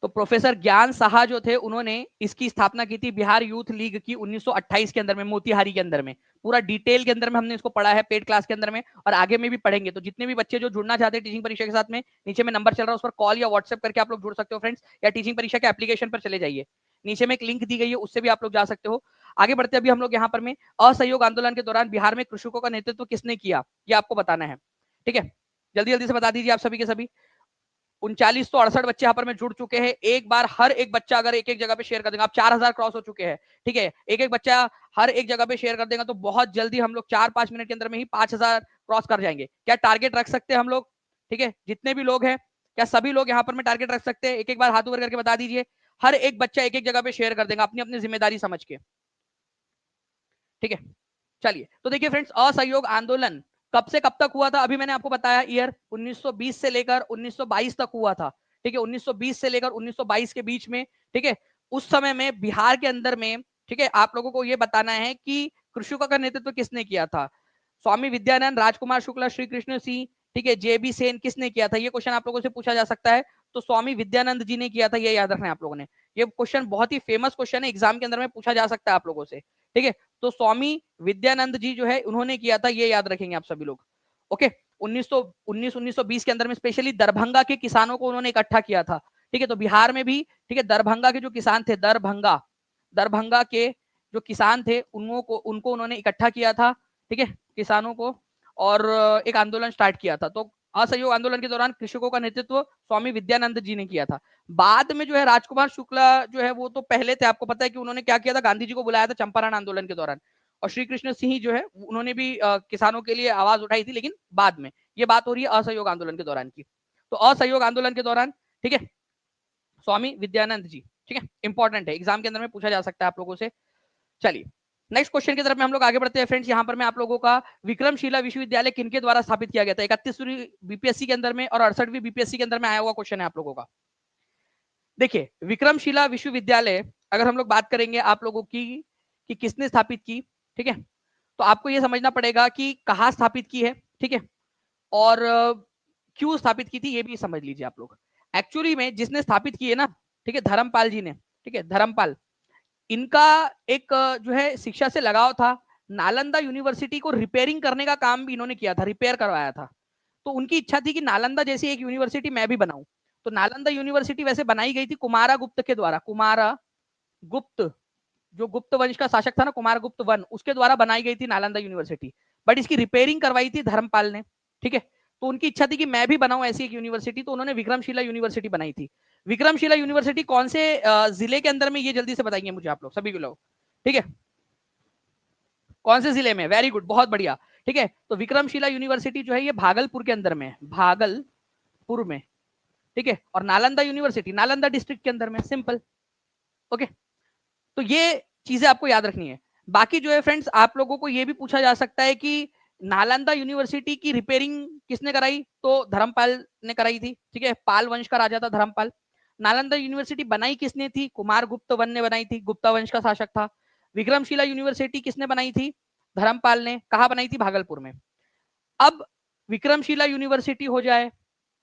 तो प्रोफेसर ज्ञान साहा जो थे उन्होंने इसकी स्थापना की थी बिहार यूथ लीग की 1928 के अंदर में, मोतिहारी के अंदर में। पूरा डिटेल के अंदर में हमने इसको पढ़ा है पेड क्लास के अंदर में, और आगे में भी पढ़ेंगे। तो जितने भी बच्चे जो जुड़ना चाहते हैं टीचिंग परीक्षा के साथ में, नीचे में नंबर चल रहा है उस पर कॉल या व्हाट्सएप करके आप लोग जुड़ सकते हो फ्रेंड्स, या टीचिंग परीक्षा के एप्लीकेशन पर चले जाइए, नीचे में एक लिंक दी गई है, उससे भी आप लोग जा सकते हो। आगे बढ़ते अभी हम लोग यहाँ पर में असहयोग आंदोलन के दौरान बिहार में कृषकों का नेतृत्व किसने किया, ये आपको बताना है, ठीक है। जल्दी जल्दी से बता दीजिए आप सभी के सभी। 3968 बच्चे यहाँ पर में जुड़ चुके हैं। एक बार हर एक बच्चा अगर एक एक जगह पे शेयर कर देगा, आप 4000 क्रॉस हो चुके हैं, ठीक है। एक एक बच्चा हर एक जगह पे शेयर कर देगा तो बहुत जल्दी हम लोग 4-5 मिनट के अंदर में ही 5000 क्रॉस कर जाएंगे। क्या टारगेट रख सकते हैं हम लोग, ठीक है, जितने भी लोग हैं, क्या सभी लोग यहाँ पर में टारगेट रख सकते हैं? एक एक बार हाथ ऊपर करके बता दीजिए। हर एक बच्चा एक एक जगह पे शेयर कर देगा अपनी अपनी जिम्मेदारी समझ के, ठीक है। चलिए, तो देखिए फ्रेंड्स, असहयोग आंदोलन कब से कब तक हुआ था, अभी मैंने आपको बताया ईयर 1920 से लेकर 1922 तक हुआ था, ठीक है। 1920 से लेकर 1922 के बीच में, ठीक है। उस समय में बिहार के अंदर में, ठीक है, आप लोगों को यह बताना है कि कृषकों का नेतृत्व किसने किया था। स्वामी विद्यानंद, राजकुमार शुक्ला, श्री कृष्ण सिंह, ठीक है, जेबी सेन, किसने किया था? ये क्वेश्चन आप लोगों से पूछा जा सकता है। तो स्वामी विद्यानंद जी ने किया था, ये याद रखना है आप लोगों ने। ये क्वेश्चन बहुत ही फेमस क्वेश्चन है, एग्जाम के अंदर में पूछा जा सकता है आप लोगों से, ठीक है। तो स्वामी विद्यानंद जी जो है उन्होंने किया था, ये याद रखेंगे आप सभी लोग। ओके, 1920 के अंदर में स्पेशली दरभंगा के किसानों को उन्होंने इकट्ठा किया था, ठीक है। तो बिहार में भी, ठीक है, दरभंगा के जो किसान थे, दरभंगा के जो किसान थे उनको उन्होंने इकट्ठा किया था, ठीक है, किसानों को, और एक आंदोलन स्टार्ट किया था। तो असहयोग आंदोलन के दौरान कृषकों का नेतृत्व स्वामी विद्यानंद जी ने किया था। बाद में जो है राजकुमार शुक्ला जो है वो तो पहले थे, आपको पता है कि उन्होंने क्या किया था, गांधी जी को बुलाया था चंपारण आंदोलन के दौरान। और श्री कृष्ण सिंह जो है उन्होंने भी किसानों के लिए आवाज उठाई थी, लेकिन बाद में। ये बात हो रही है असहयोग आंदोलन के दौरान की। तो असहयोग आंदोलन के दौरान, ठीक है, स्वामी विद्यानंद जी, ठीक है, इंपॉर्टेंट है, एग्जाम के अंदर में पूछा जा सकता है आप लोगों से। चलिए, नेक्स्ट क्वेश्चन की तरफ में हम लोग आगे बढ़ते हैं फ्रेंड्स। यहाँ पर मैं आप लोगों का विक्रमशिला विश्वविद्यालय किनके द्वारा स्थापित किया गया था? 31वीं बीपीएससी के अंदर में और 68वीं बीपीएससी के अंदर में आया हुआ क्वेश्चन है आप लोगों का। देखिए, विक्रमशिला विश्वविद्यालय अगर हम लोग बात करेंगे आप लोगों की कि किसने स्थापित की, ठीक है, तो आपको यह समझना पड़ेगा कि कहाँ स्थापित की है, ठीक है, और क्यों स्थापित की थी ये भी समझ लीजिए आप लोग। एक्चुअली में जिसने स्थापित की है ना, ठीक है, धर्मपाल जी ने, ठीक है, धर्मपाल, इनका एक जो है शिक्षा से लगाव था। नालंदा यूनिवर्सिटी को रिपेयरिंग करने का काम भी इन्होंने किया था, रिपेयर करवाया था। तो उनकी इच्छा थी कि नालंदा जैसी एक यूनिवर्सिटी मैं भी बनाऊं। तो नालंदा यूनिवर्सिटी वैसे बनाई गई थी कुमारा गुप्त के द्वारा, कुमारा गुप्त, जो गुप्त वंश का शासक था ना, कुमार गुप्त वन, उसके द्वारा बनाई गई थी नालंदा यूनिवर्सिटी। बट इसकी रिपेयरिंग करवाई थी धर्मपाल ने, ठीक है। तो उनकी इच्छा थी कि मैं भी बनाऊं ऐसी एक यूनिवर्सिटी, तो उन्होंने विक्रमशिला यूनिवर्सिटी बनाई थी। विक्रमशिला यूनिवर्सिटी कौन से जिले के अंदर में, ये जल्दी से बताएंगे मुझे आप लोग सभी लोग, ठीक है, कौन से जिले में? वेरी गुड, बहुत बढ़िया, ठीक है। तो विक्रमशिला यूनिवर्सिटी जो है ये भागलपुर के अंदर में, भागलपुर में, ठीक है। और नालंदा यूनिवर्सिटी नालंदा डिस्ट्रिक्ट के अंदर में, सिंपल। ओके, तो ये चीजें आपको याद रखनी है। बाकी जो है फ्रेंड्स, आप लोगों को ये भी पूछा जा सकता है कि नालंदा यूनिवर्सिटी की रिपेयरिंग किसने कराई? तो धर्मपाल ने कराई थी, ठीक है, पाल वंश का राजा था धर्मपाल। नालंदा यूनिवर्सिटी बनाई किसने थी? कुमार गुप्त वन ने बनाई थी, गुप्ता वंश का शासक था। विक्रमशिला यूनिवर्सिटी किसने बनाई थी? धर्मपाल ने। कहा बनाई थी? भागलपुर में। अब विक्रमशिला यूनिवर्सिटी हो जाए,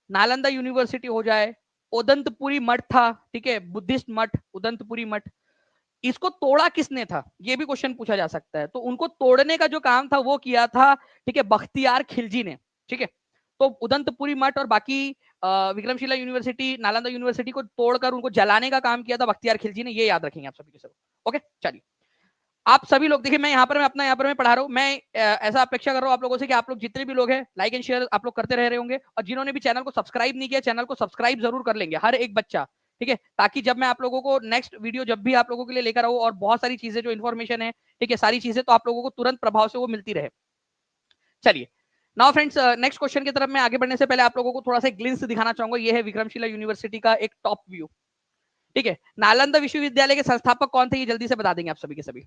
नालंदा यूनिवर्सिटी हो जाए, उदंतपुरी मठ था, ठीक है, बुद्धिस्ट मठ, उदंतपुरी मठ, इसको तोड़ा किसने था? ये भी क्वेश्चन पूछा जा सकता है। तो उनको तोड़ने का जो काम था वो किया था, ठीक है, बख्तियार खिलजी ने, ठीक है। तो उदंतपुरी मठ और बाकी विक्रमशिला यूनिवर्सिटी, नालंदा यूनिवर्सिटी को तोड़कर उनको जलाने का काम किया था बख्तियार खिलजी ने, ये याद रखेंगे आप सभी के सब। ओके, चलिए आप सभी लोग देखिए, मैं यहाँ पर मैं पढ़ा रहा हूँ, मैं ऐसा अपेक्षा कर रहा हूँ आप लोगों से कि आप लोग जितने भी लोग हैं लाइक एंड शेयर आप लोग करते रह रहे होंगे, और जिन्होंने भी चैनल को सब्सक्राइब नहीं किया चैनल को सब्सक्राइब जरूर कर लेंगे हर एक बच्चा, ठीक है, ताकि जब मैं आप लोगों को नेक्स्ट वीडियो जब भी आप लोगों के लिए लेकर आऊँ और बहुत सारी चीजें जो इन्फॉर्मेशन है, ठीक है, सारी चीजें तो आप लोगों को तुरंत प्रभाव से वो मिलती रहे। चलिए नाउ फ्रेंड्स, नेक्स्ट क्वेश्चन की तरफ मैं आगे बढ़ने से पहले आप लोगों को थोड़ा सा ग्लिम्स दिखाना चाहूंगा। ये है विक्रमशिला यूनिवर्सिटी का एक टॉप व्यू, ठीक है। नालंदा विश्वविद्यालय के संस्थापक कौन थे, ये जल्दी से बता देंगे आप सभी के सभी,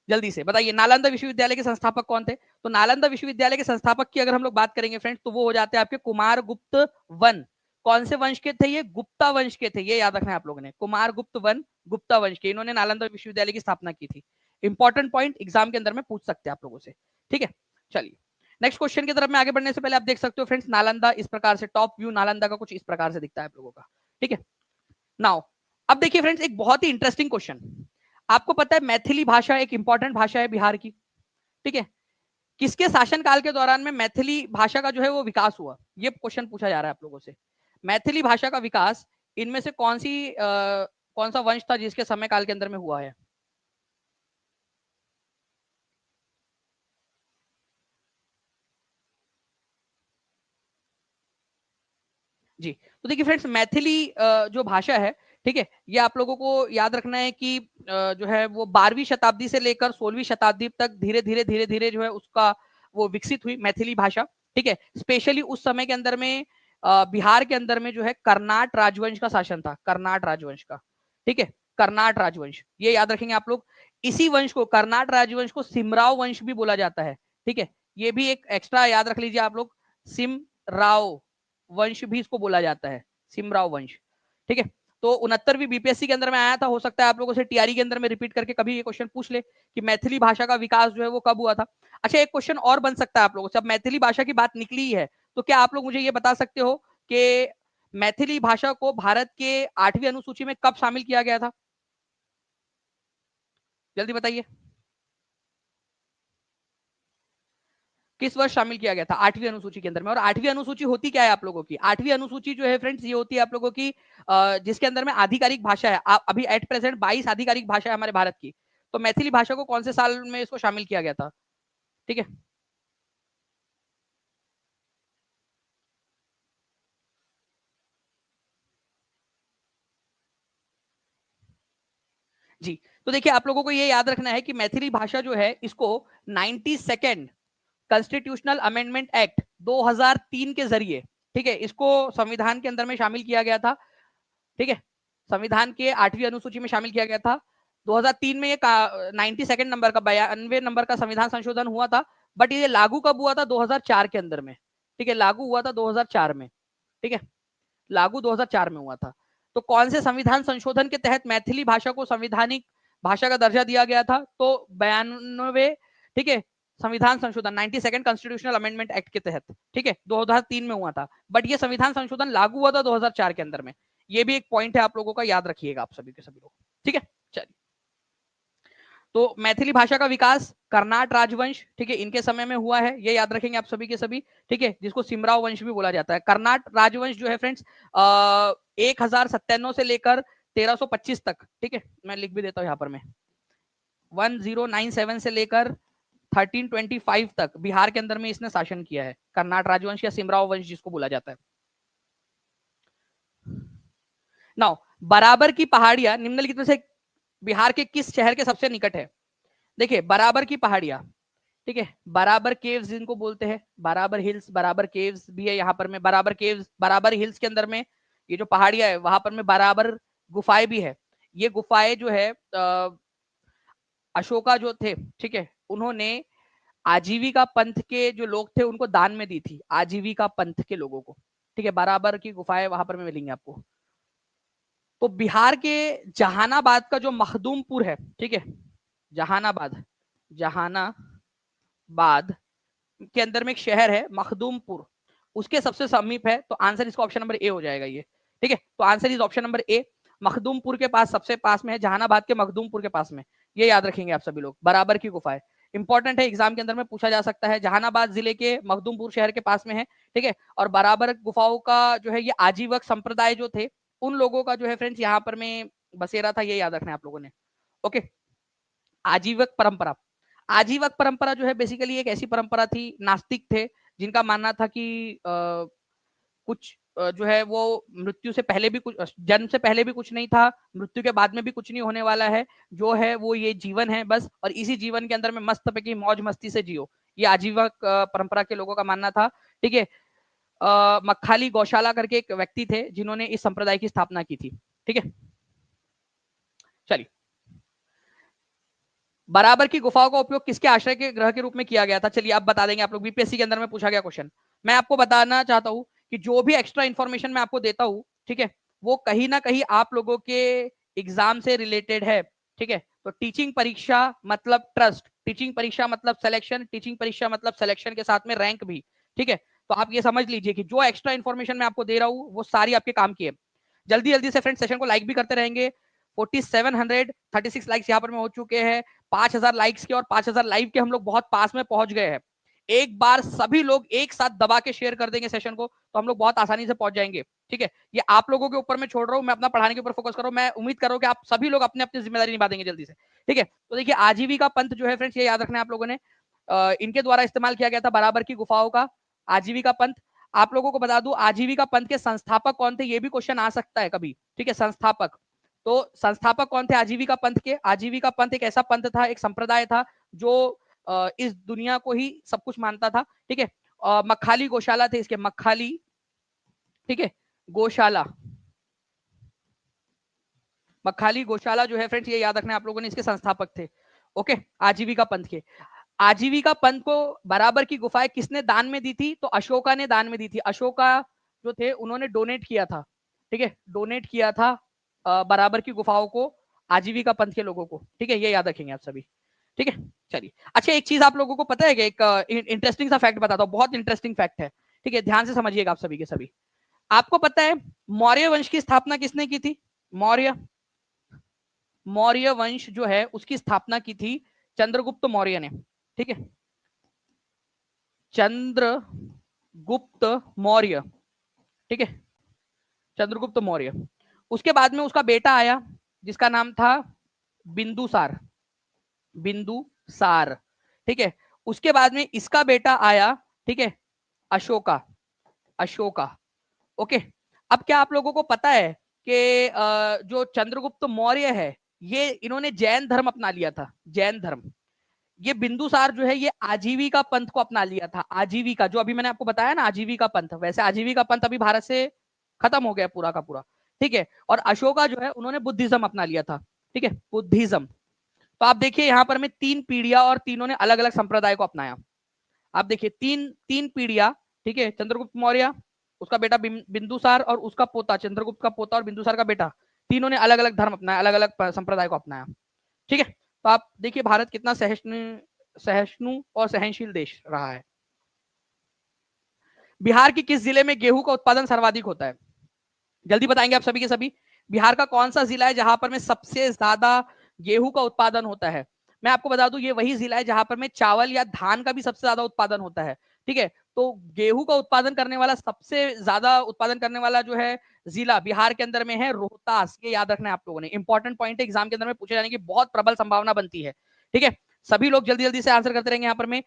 जल्दी से बताइए नालंदा विश्वविद्यालय के संस्थापक कौन थे। तो नालंदा विश्वविद्यालय के संस्थापक की अगर हम लोग बात करेंगे फ्रेंड्स, तो वो हो जाते हैं आपके कुमार गुप्त वन। कौन से वंश के थे ये, गुप्ता वंश के थे, ये याद रखना है आप लोगों ने, कुमार गुप्त वन गुप्ता वंश के, इन्होंने नालंदा विश्वविद्यालय की स्थापना की थी। इंपॉर्टेंट पॉइंट एग्जाम के अंदर में पूछ सकते हैं आप लोगों से, ठीक है। चलिए नेक्स्ट क्वेश्चन की तरफ में आगे बढ़ने से पहले आप देख सकते हो फ्रेंड्स, नालंदा इस प्रकार से टॉप व्यू नालंदा का कुछ इस प्रकार से दिखता है आप लोगों का, ठीक है। नाउ अब देखिए फ्रेंड्स, एक बहुत ही इंटरेस्टिंग क्वेश्चन, आपको पता है मैथिली भाषा एक इंपॉर्टेंट भाषा है बिहार की, ठीक है। किसके शासनकाल के दौरान में मैथिली भाषा का जो है वो विकास हुआ, ये क्वेश्चन पूछा जा रहा है आप लोगों से। मैथिली भाषा का विकास इनमें से कौन सा वंश था जिसके समय काल के अंदर में हुआ है। जी, तो देखिए फ्रेंड्स, मैथिली जो भाषा है, ठीक है, ये आप लोगों को याद रखना है कि जो है वो 12वीं शताब्दी से लेकर 16वीं शताब्दी तक धीरे धीरे जो है उसका वो विकसित हुई मैथिली भाषा, ठीक है। स्पेशली उस समय के अंदर में बिहार के अंदर में जो है कर्नाट राजवंश का शासन था, कर्नाट राजवंश का, ठीक है, कर्नाट राजवंश, ये याद रखेंगे आप लोग। इसी वंश को, कर्नाट राजवंश को सिमराव वंश भी बोला जाता है, ठीक है, ये भी एक एक्स्ट्रा याद रख लीजिए आप लोग, सिमराव वंश भी इसको बोला जाता है, सिमराव वंश, ठीक है। तो 69वीं बीपीएससी के अंदर में आया था, हो सकता है आप लोगों से टीआरई के अंदर में रिपीट करके कभी ये क्वेश्चन पूछ ले कि मैथिली भाषा का विकास जो है वो कब हुआ था। अच्छा, एक क्वेश्चन और बन सकता है आप लोगों से, अब मैथिली भाषा की बात निकली ही है, तो क्या आप लोग मुझे ये बता सकते हो कि मैथिली भाषा को भारत के 8वीं अनुसूची में कब शामिल किया गया था, जल्दी बताइए। किस वर्ष शामिल किया गया था 8वीं अनुसूची के अंदर में। और 8वीं अनुसूची होती क्या है आप लोगों की, 8वीं अनुसूची जो है फ्रेंड्स ये होती है आप लोगों की जिसके अंदर में आधिकारिक भाषा है, अभी एट प्रेजेंट 22 आधिकारिक भाषा है हमारे भारत की, तो मैथिली भाषा को कौन से साल में इसको शामिल किया गया था, ठीक है। जी, तो देखिए आप लोगों को ये याद रखना है कि मैथिली भाषा जो है इसको 92nd कॉन्स्टिट्यूशनल अमेंडमेंट एक्ट 2003 के जरिए, ठीक है, इसको संविधान के अंदर में शामिल किया गया था, ठीक है, संविधान के 8वीं अनुसूची में शामिल किया गया था। 2003 में ये 92 नंबर का 92 नंबर का संविधान संशोधन हुआ था, बट ये लागू कब हुआ था, 2004 के अंदर में, ठीक है, लागू हुआ था 2004 में, ठीक है, लागू 2004 में हुआ था। तो कौन से संविधान संशोधन के तहत मैथिली भाषा को संवैधानिक भाषा का दर्जा दिया गया था, तो 92, ठीक है, संविधान संशोधन 92 कॉन्स्टिट्यूशनल अमेंडमेंट एक्ट के तहत, ठीक है, 2003 में हुआ था, बट ये संविधान संशोधन लागू हुआ था 2004 के अंदर में। ये भी एक पॉइंट है आप लोगों का, याद रखिएगा आप सभी के सभी लोग, ठीक है। चलिए, तो मैथिली भाषा का विकास कर्नाट राजवंश, ठीक है, इनके समय में हुआ है, ये याद रखेंगे आप सभी के सभी, ठीक है, जिसको सिमराव वंश भी बोला जाता है। कर्नाट राजवंश जो है फ्रेंड्स 1097 से लेकर 1325 तक, ठीक है, मैं लिख भी देता हूं यहाँ पर मैं, 1097 से लेकर 1325 तक बिहार के अंदर में इसने शासन किया है, कर्नाट राजवंश या सिमराव वंश जिसको बोला जाता है। नाउ बराबर की पहाड़ियां निम्नलिखित में से बिहार के किस शहर के सबसे निकट है। देखिए बराबर की पहाड़ियां, ठीक है, बराबर केव्स जिनको बोलते हैं, बराबर हिल्स, बराबर केव्स भी है यहाँ पर में, बराबर केव्स, बराबर हिल्स के अंदर में ये जो पहाड़ियां है वहां पर में बराबर गुफाएं भी है। ये गुफाएं जो है अशोका जो थे, ठीक है, उन्होंने आजीविका पंथ के जो लोग थे उनको दान में दी थी, आजीविका पंथ के लोगों को, ठीक है, बराबर की गुफाएं वहां पर में मिलेंगी आपको। तो बिहार के जहानाबाद का जो मखदूमपुर है, ठीक है, जहानाबाद, जहानाबाद के अंदर में एक शहर है मखदूमपुर, उसके सबसे समीप है, तो आंसर इसका ऑप्शन नंबर ए हो जाएगा ये, ठीक है। तो answer is option number A, Makhdumpur के पास, सबसे पास में है, जहानाबाद के मखदूमपुर के पास में, ये याद रखेंगे आप सभी लोग, बराबर की गुफाएं इंपॉर्टेंट है, एग्जाम के अंदर में पूछा जा सकता है, जहानाबाद जिले के मखदूमपुर शहर के पास में है, ठीक है। और बराबर गुफाओं का जो है ये आजीवक संप्रदाय जो थे उन लोगों का जो है फ्रेंड्स यहाँ पर में बसेरा था, ये याद रखना है आप लोगों ने, ओके। आजीवक परंपरा, आजीवक परंपरा जो है बेसिकली एक ऐसी परंपरा थी, नास्तिक थे जिनका मानना था कि कुछ जो है वो मृत्यु से पहले भी कुछ, जन्म से पहले भी कुछ नहीं था, मृत्यु के बाद में भी कुछ नहीं होने वाला है, जो है वो ये जीवन है बस, और इसी जीवन के अंदर में मस्त पैकी मौज मस्ती से जियो। ये आजीवक परंपरा के लोगों का मानना था। ठीक है, मक्खाली गौशाला करके एक व्यक्ति थे जिन्होंने इस संप्रदाय की स्थापना की थी। ठीक है, चलिए, बराबर की गुफाओं का उपयोग किसके आश्रय के ग्रह के रूप में किया गया था? चलिए अब बता देंगे आप लोग, बीपीएससी के अंदर में पूछा गया क्वेश्चन। मैं आपको बताना चाहता हूं कि जो भी एक्स्ट्रा इन्फॉर्मेशन मैं आपको देता हूं, ठीक है, वो कहीं ना कहीं आप लोगों के एग्जाम से रिलेटेड है। ठीक है, तो टीचिंग परीक्षा मतलब ट्रस्ट, टीचिंग परीक्षा मतलब सिलेक्शन, टीचिंग परीक्षा मतलब सिलेक्शन के साथ में रैंक भी। ठीक है, तो आप ये समझ लीजिए कि जो एक्स्ट्रा इन्फॉर्मेशन मैं आपको दे रहा हूँ वो सारी आपके काम की है। जल्दी जल्दी से फ्रेंड सेशन को लाइक भी करते रहेंगे। 4736 लाइक्स यहाँ पर में हो चुके हैं। 5000 लाइक्स के और 5000 लाइव के हम लोग बहुत पास में पहुंच गए हैं। एक बार सभी लोग एक साथ दबा के शेयर कर देंगे सेशन को, तो हम लोग बहुत आसानी से पहुंच जाएंगे। ठीक है, ये आप लोगों के ऊपर मैं छोड़ रहा हूं, मैं अपना पढ़ाने के ऊपर फोकस कर रहा हूं। मैं उम्मीद कर रहा हूं कि आप सभी लोग अपने अपनी जिम्मेदारी निभा देंगे जल्दी से। ठीक है, तो देखिए आजीविका पंथ जो है फ्रेंड्स, ये याद रखना है आप लोगों ने, इनके द्वारा इस्तेमाल किया गया था बराबर की गुफाओं का आजीविका पंथ। आप लोगों को बता दूं आजीविका पंथ के संस्थापक कौन थे, ये भी क्वेश्चन आ सकता है कभी। ठीक है, संस्थापक, तो संस्थापक कौन थे आजीविका पंथ के? आजीविका पंथ एक ऐसा पंथ था, एक संप्रदाय था जो इस दुनिया को ही सब कुछ मानता था। ठीक है, मक्खाली गौशाला थे इसके, मक्खाली, ठीक है, गौशाला, मक्खाली गौशाला जो है फ्रेंड्स, ये याद रखना आप लोगों ने, इसके संस्थापक थे। ओके, आजीविका पंथ के। आजीविका पंथ को बराबर की गुफाएं किसने दान में दी थी? तो अशोका ने दान में दी थी। अशोका जो थे उन्होंने डोनेट किया था। ठीक है, डोनेट किया था बराबर की गुफाओं को आजीविका पंथ के लोगों को। ठीक है, ये याद रखेंगे आप सभी। ठीक है, चलिए, अच्छा एक चीज आप लोगों को पता है कि एक इंटरेस्टिंग सा फैक्ट बताता हूँ, बहुत इंटरेस्टिंग फैक्ट है। ठीक है, ध्यान से समझिएगा आप सभी के सभी। आपको पता है मौर्य वंश की स्थापना किसने की थी? मौर्य, मौर्य वंश जो है उसकी स्थापना की थी चंद्रगुप्त मौर्य ने। ठीक है, चंद्रगुप्त मौर्य। ठीक है, चंद्रगुप्त मौर्य। उसके बाद में उसका बेटा आया जिसका नाम था बिंदुसार, बिंदुसार। ठीक है, उसके बाद में इसका बेटा आया, ठीक है, अशोका, अशोका। ओके, अब क्या आप लोगों को पता है कि जो चंद्रगुप्त मौर्य है ये इन्होंने जैन धर्म अपना लिया था, जैन धर्म। ये बिंदुसार जो है ये आजीविका पंथ को अपना लिया था। आजीविका जो अभी मैंने आपको बताया ना, आजीविका पंथ, वैसे आजीविका पंथ अभी भारत से खत्म हो गया पूरा का पूरा। ठीक है, और अशोका जो है उन्होंने बुद्धिज्म अपना लिया था। ठीक है, बुद्धिज्म। तो आप देखिए यहाँ पर में 3 पीढ़ियां और तीनों ने अलग अलग संप्रदाय को अपनाया। आप देखिए तीन तीन पीढ़ियां। ठीक है, चंद्रगुप्त मौर्य, उसका बेटा बिंदुसार और उसका पोता, चंद्रगुप्त का पोता और बिंदुसार का बेटा, तीनों ने अलग अलग धर्म अपनाया, अलग अलग संप्रदाय को अपनाया। ठीक है, तो आप देखिए भारत कितना सहिष्णु और सहनशील देश रहा है। बिहार के किस जिले में गेहूं का उत्पादन सर्वाधिक होता है? जल्दी बताएंगे आप सभी के सभी। बिहार का कौन सा जिला है जहां पर में सबसे ज्यादा गेहूं का उत्पादन होता है? मैं आपको बता दूं ये वही जिला है जहां पर में चावल या धान का भी सबसे ज्यादा उत्पादन होता है। ठीक है, तो गेहूं का उत्पादन करने वाला, सबसे ज्यादा उत्पादन करने वाला जो है जिला बिहार के अंदर में है रोहतास। ये याद रखना है आप लोगों ने, इंपॉर्टेंट पॉइंट है, एग्जाम के अंदर में पूछे जाने की बहुत प्रबल संभावना बनती है। ठीक है, सभी लोग जल्दी जल्दी से आंसर करते रहेंगे। यहाँ पर में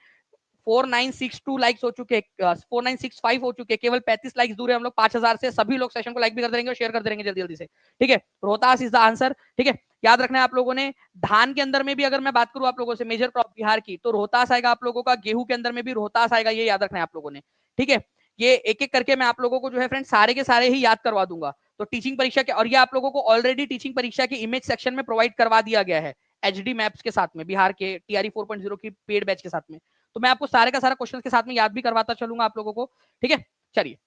4962 लाइक्स हो चुके हैं, 4965 हो चुके हैं, केवल 35 लाइक्स दूर है हम लोग 5000 से। सभी लोग सेशन को लाइक भी कर देंगे और शेयर कर देंगे जल्दी जल्दी से। ठीक है, रोहतास इज द आंसर। ठीक है, याद रखना है आप लोगों ने। धान के अंदर में भी अगर मैं बात करूं आप लोगों से, मेजर क्रॉप बिहार की, तो रोहतास आएगा आप लोगों का। गेहूं के अंदर में भी रोहतास आएगा, ये याद रखना है आप लोगों ने। ठीक है, ये एक एक करके मैं आप लोगों को जो है फ्रेंड सारे के सारे ही याद करवा दूंगा। तो टीचिंग परीक्षा के, और ये आप लोगों को ऑलरेडी टीचिंग परीक्षा के इमेज सेक्शन में प्रोवाइड करवा दिया गया है, एचडी मैप्स के साथ में, बिहार के टीआरई 4.0 की पेड बैच के साथ में। तो मैं आपको सारे का सारा क्वेश्चन के साथ में याद भी करवाता चलूंगा आप लोगों को। ठीक है, चलिए,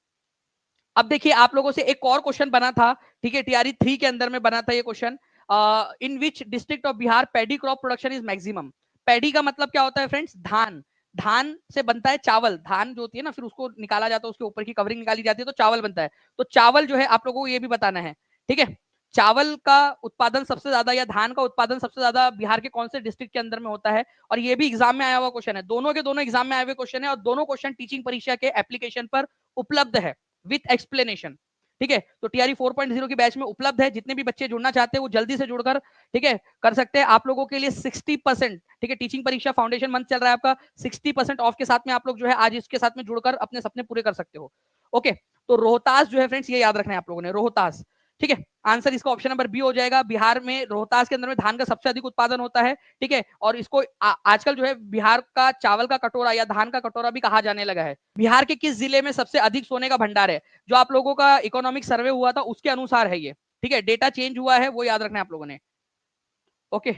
अब देखिए आप लोगों से एक और क्वेश्चन बना था। ठीक है, टीआरई 3 के अंदर में बना था ये question, in which district of Bihar paddy crop production is maximum? Paddy का मतलब क्या होता है फ्रेंड्स? धान। धान से बनता है चावल, धान जो होती है ना, फिर उसको निकाला जाता है, उसके ऊपर की कवरिंग निकाली जाती है तो चावल बनता है। तो चावल जो है आप लोगों को ये भी बताना है। ठीक है, चावल का उत्पादन सबसे ज्यादा या धान का उत्पादन सबसे ज्यादा बिहार के कौन से डिस्ट्रिक्ट के अंदर में होता है? और ये भी एग्जाम में आया हुआ क्वेश्चन है, दोनों के दोनों एग्जाम में आए हुए क्वेश्चन है, और दोनों क्वेश्चन टीचिंग परीक्षा के एप्लीकेशन पर उपलब्ध है विथ एक्सप्लेनेशन। ठीक है। तो टीआरई 4.0 की बैच में उपलब्ध है, जितने भी बच्चे जुड़ना चाहते हैं वो जल्दी से जुड़कर, ठीक है, कर सकते हैं। आप लोगों के लिए 60%, ठीक है, टीचिंग परीक्षा फाउंडेशन मंथ चल रहा है आपका, 60% ऑफ के साथ में आप लोग जो है आज इसके साथ में जुड़कर अपने सपने पूरे कर सकते हो। ओके, तो रोहतास जो है फ्रेंड्स, ये याद रखना है आप लोगों ने, रोहतास, ठीक है। आंसर इसका ऑप्शन नंबर बी हो जाएगा। बिहार में रोहतास के अंदर में धान का सबसे अधिक उत्पादन होता है, ठीक है। और इसको आजकल जो है बिहार का चावल का कटोरा या धान का कटोरा भी कहा जाने लगा है। बिहार के किस जिले में सबसे अधिक सोने का भंडार है? जो आप लोगों का इकोनॉमिक सर्वे हुआ था उसके अनुसार है ये, ठीक है। डेटा चेंज हुआ है, वो याद रखना है आप लोगों ने। ओके,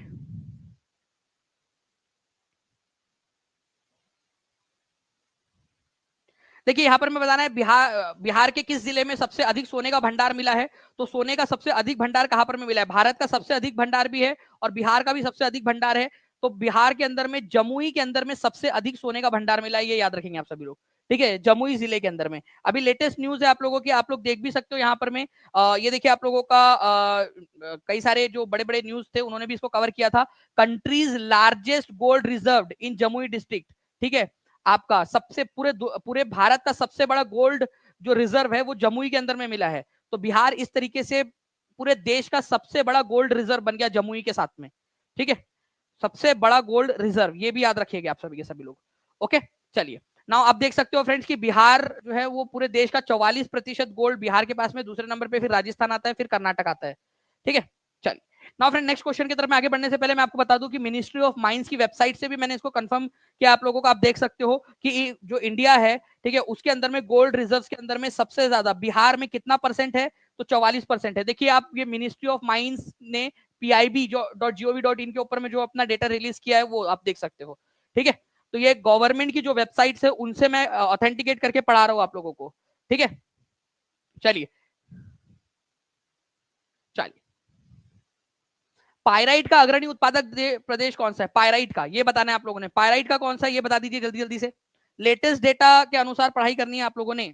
देखिए यहाँ पर मैं बताना है बिहार के किस जिले में सबसे अधिक सोने का भंडार मिला है। तो सोने का सबसे अधिक भंडार कहां पर में मिला है? भारत का सबसे अधिक भंडार भी है और बिहार का भी सबसे अधिक भंडार है। तो बिहार के अंदर में जमुई के अंदर में सबसे अधिक सोने का भंडार मिला है, ये याद रखेंगे आप सभी लोग, ठीक है। जमुई जिले के अंदर में अभी लेटेस्ट न्यूज है आप लोगों की, आप लोग देख भी सकते हो यहाँ पर में। ये देखिए आप लोगों का कई सारे जो बड़े बड़े न्यूज थे उन्होंने भी इसको कवर किया था। Countries largest gold reserve in Jamui district, ठीक है। आपका सबसे पूरे पूरे भारत का सबसे बड़ा गोल्ड जो रिजर्व है वो जमुई के अंदर में मिला है। तो बिहार इस तरीके से पूरे देश का सबसे बड़ा गोल्ड रिजर्व बन गया जमुई के साथ में, ठीक है। सबसे बड़ा गोल्ड रिजर्व, ये भी याद रखिएगा आप सभी के सभी लोग। ओके, चलिए नाउ आप देख सकते हो फ्रेंड्स कि बिहार जो है वो पूरे देश का 44% गोल्ड बिहार के पास में, दूसरे नंबर पे फिर राजस्थान आता है, फिर कर्नाटक आता है, ठीक है। चलिए नाउ फ्रेंड नेक्स्ट क्वेश्चन की तरफ मैं आगे बढ़ने से पहले मैं आपको बता दूं कि मिनिस्ट्री ऑफ माइंस की वेबसाइट से भी मैंने इसको कंफर्म किया आप लोगों को। आप देख सकते हो कि जो इंडिया है, ठीक है, उसके अंदर में गोल्ड रिजर्व के अंदर में सबसे ज्यादा बिहार में कितना परसेंट है? तो 44% है। देखिए आप, ये मिनिस्ट्री ऑफ माइंस ने PIB जो .gov.in के ऊपर में जो अपना डेटा रिलीज किया है वो आप देख सकते हो, ठीक है। तो ये गवर्नमेंट की जो वेबसाइट है उनसे मैं ऑथेंटिकेट करके पढ़ा रहा हूँ आप लोगों को, ठीक है। चलिए चलिए, पायराइट का अग्रणी उत्पादक प्रदेश कौन सा है? पायराइट का ये बताना है आप लोगों ने। पायराइट का कौन सा है ये बता दीजिए जल्दी जल्दी से। लेटेस्ट डेटा के अनुसार पढ़ाई करनी है आप लोगों ने।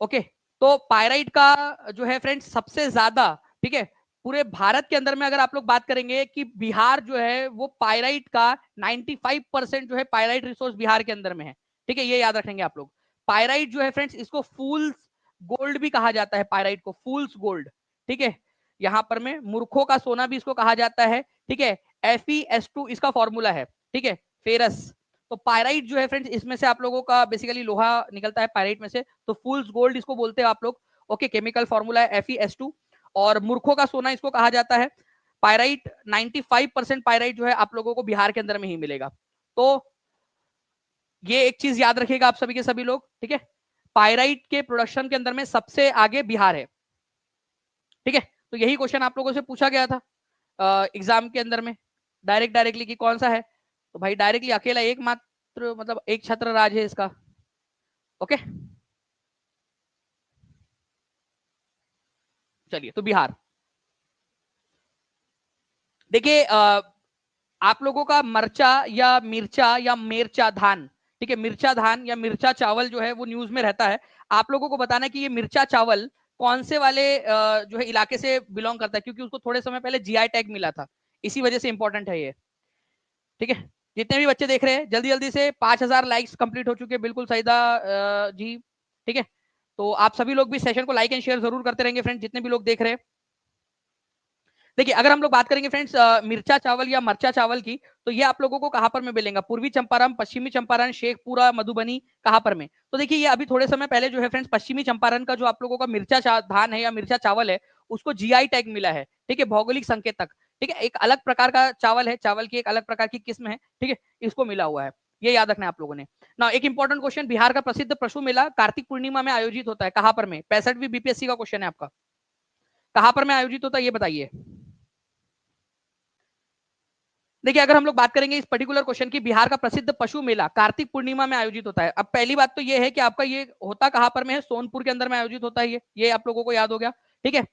ओके, तो पायराइट का जो है फ्रेंड्स सबसे ज्यादा, ठीक है, पूरे भारत के अंदर में अगर आप लोग बात करेंगे कि बिहार जो है वो पायराइट का 95% जो है पायराइट रिसोर्स बिहार के अंदर में है, ठीक है। ये याद रखेंगे आप लोग। पायराइट जो है फ्रेंड्स इसको फूल्स गोल्ड भी कहा जाता है, पायराइट को फूल्स गोल्ड, ठीक है। यहां पर में मूर्खों का सोना भी इसको कहा जाता है, ठीक है। FeS2 इसका फॉर्मूला है, ठीक है, फेरस। तो पायराइट जो है फ्रेंड्स इसमें से आप लोगों का बेसिकली लोहा निकलता है पायराइट में से, तो फूल्स गोल्ड इसको बोलते हैं आप लोग। ओके, केमिकल फॉर्मूला है FeS2। और मूर्खों का सोना इसको कहा जाता है। पायराइट 95% पायराइट जो है आप लोगों को बिहार के अंदर में ही मिलेगा। तो ये एक चीज याद रखिएगा आप सभी के सभी लोग, ठीक है। पायराइट के प्रोडक्शन के अंदर में सबसे आगे बिहार है, ठीक है। तो यही क्वेश्चन आप लोगों से पूछा गया था एग्जाम के अंदर में, डायरेक्टली कि कौन सा है। तो भाई डायरेक्टली अकेला एकमात्र मतलब एक छत्र राज है इसका। ओके, चलिए तो बिहार। देखिए आप लोगों का मरचा या मिर्चा या मेरचा धान, ठीक है, मिर्चा धान या मिर्चा चावल जो है वो न्यूज में रहता है। आप लोगों को बताना है कि ये मिर्चा चावल कौन से वाले जो है इलाके से बिलोंग करता है, क्योंकि उसको थोड़े समय पहले GI टैग मिला था, इसी वजह से इंपॉर्टेंट है ये, ठीक है। जितने भी बच्चे देख रहे हैं जल्दी जल्दी से, 5000 लाइक्स कंप्लीट हो चुके हैं, बिल्कुल सही था जी, ठीक है। तो आप सभी लोग भी सेशन को लाइक एंड शेयर जरूर करते रहेंगे फ्रेंड्स, जितने भी लोग देख रहे हैं। देखिए अगर हम लोग बात करेंगे फ्रेंड्स मिर्चा चावल या मरचा चावल की, तो ये आप लोगों को कहां पर में मिलेगा? पूर्वी चंपारण, पश्चिमी चंपारण, शेखपुरा, मधुबनी, कहां पर में? तो देखिए ये अभी थोड़े समय पहले जो है फ्रेंड्स पश्चिमी चंपारण का जो आप लोगों का मिर्चा धान है या मिर्चा चावल है उसको GI टैग मिला है, ठीक है, भौगोलिक संकेतक, ठीक है। एक अलग प्रकार का चावल है, चावल की एक अलग प्रकार की किस्म है, ठीक है, इसको मिला हुआ है। ये याद रखना है आप लोगों ने ना। एक इंपॉर्टेंट क्वेश्चन, बिहार का प्रसिद्ध पशु मेला कार्तिक पूर्णिमा में आयोजित होता है, कहां पर में? 65वीं BPSC का क्वेश्चन है आपका, कहां पर में आयोजित होता है ये बताइए। देखिए अगर हम लोग बात करेंगे इस पर्टिकुलर क्वेश्चन की, बिहार का प्रसिद्ध पशु मेला कार्तिक पूर्णिमा में आयोजित होता है। अब पहली बात तो ये है कि आपका ये होता कहां पर में है? सोनपुर के अंदर में आयोजित होता है ये आप लोगों को याद हो गया, ठीक है।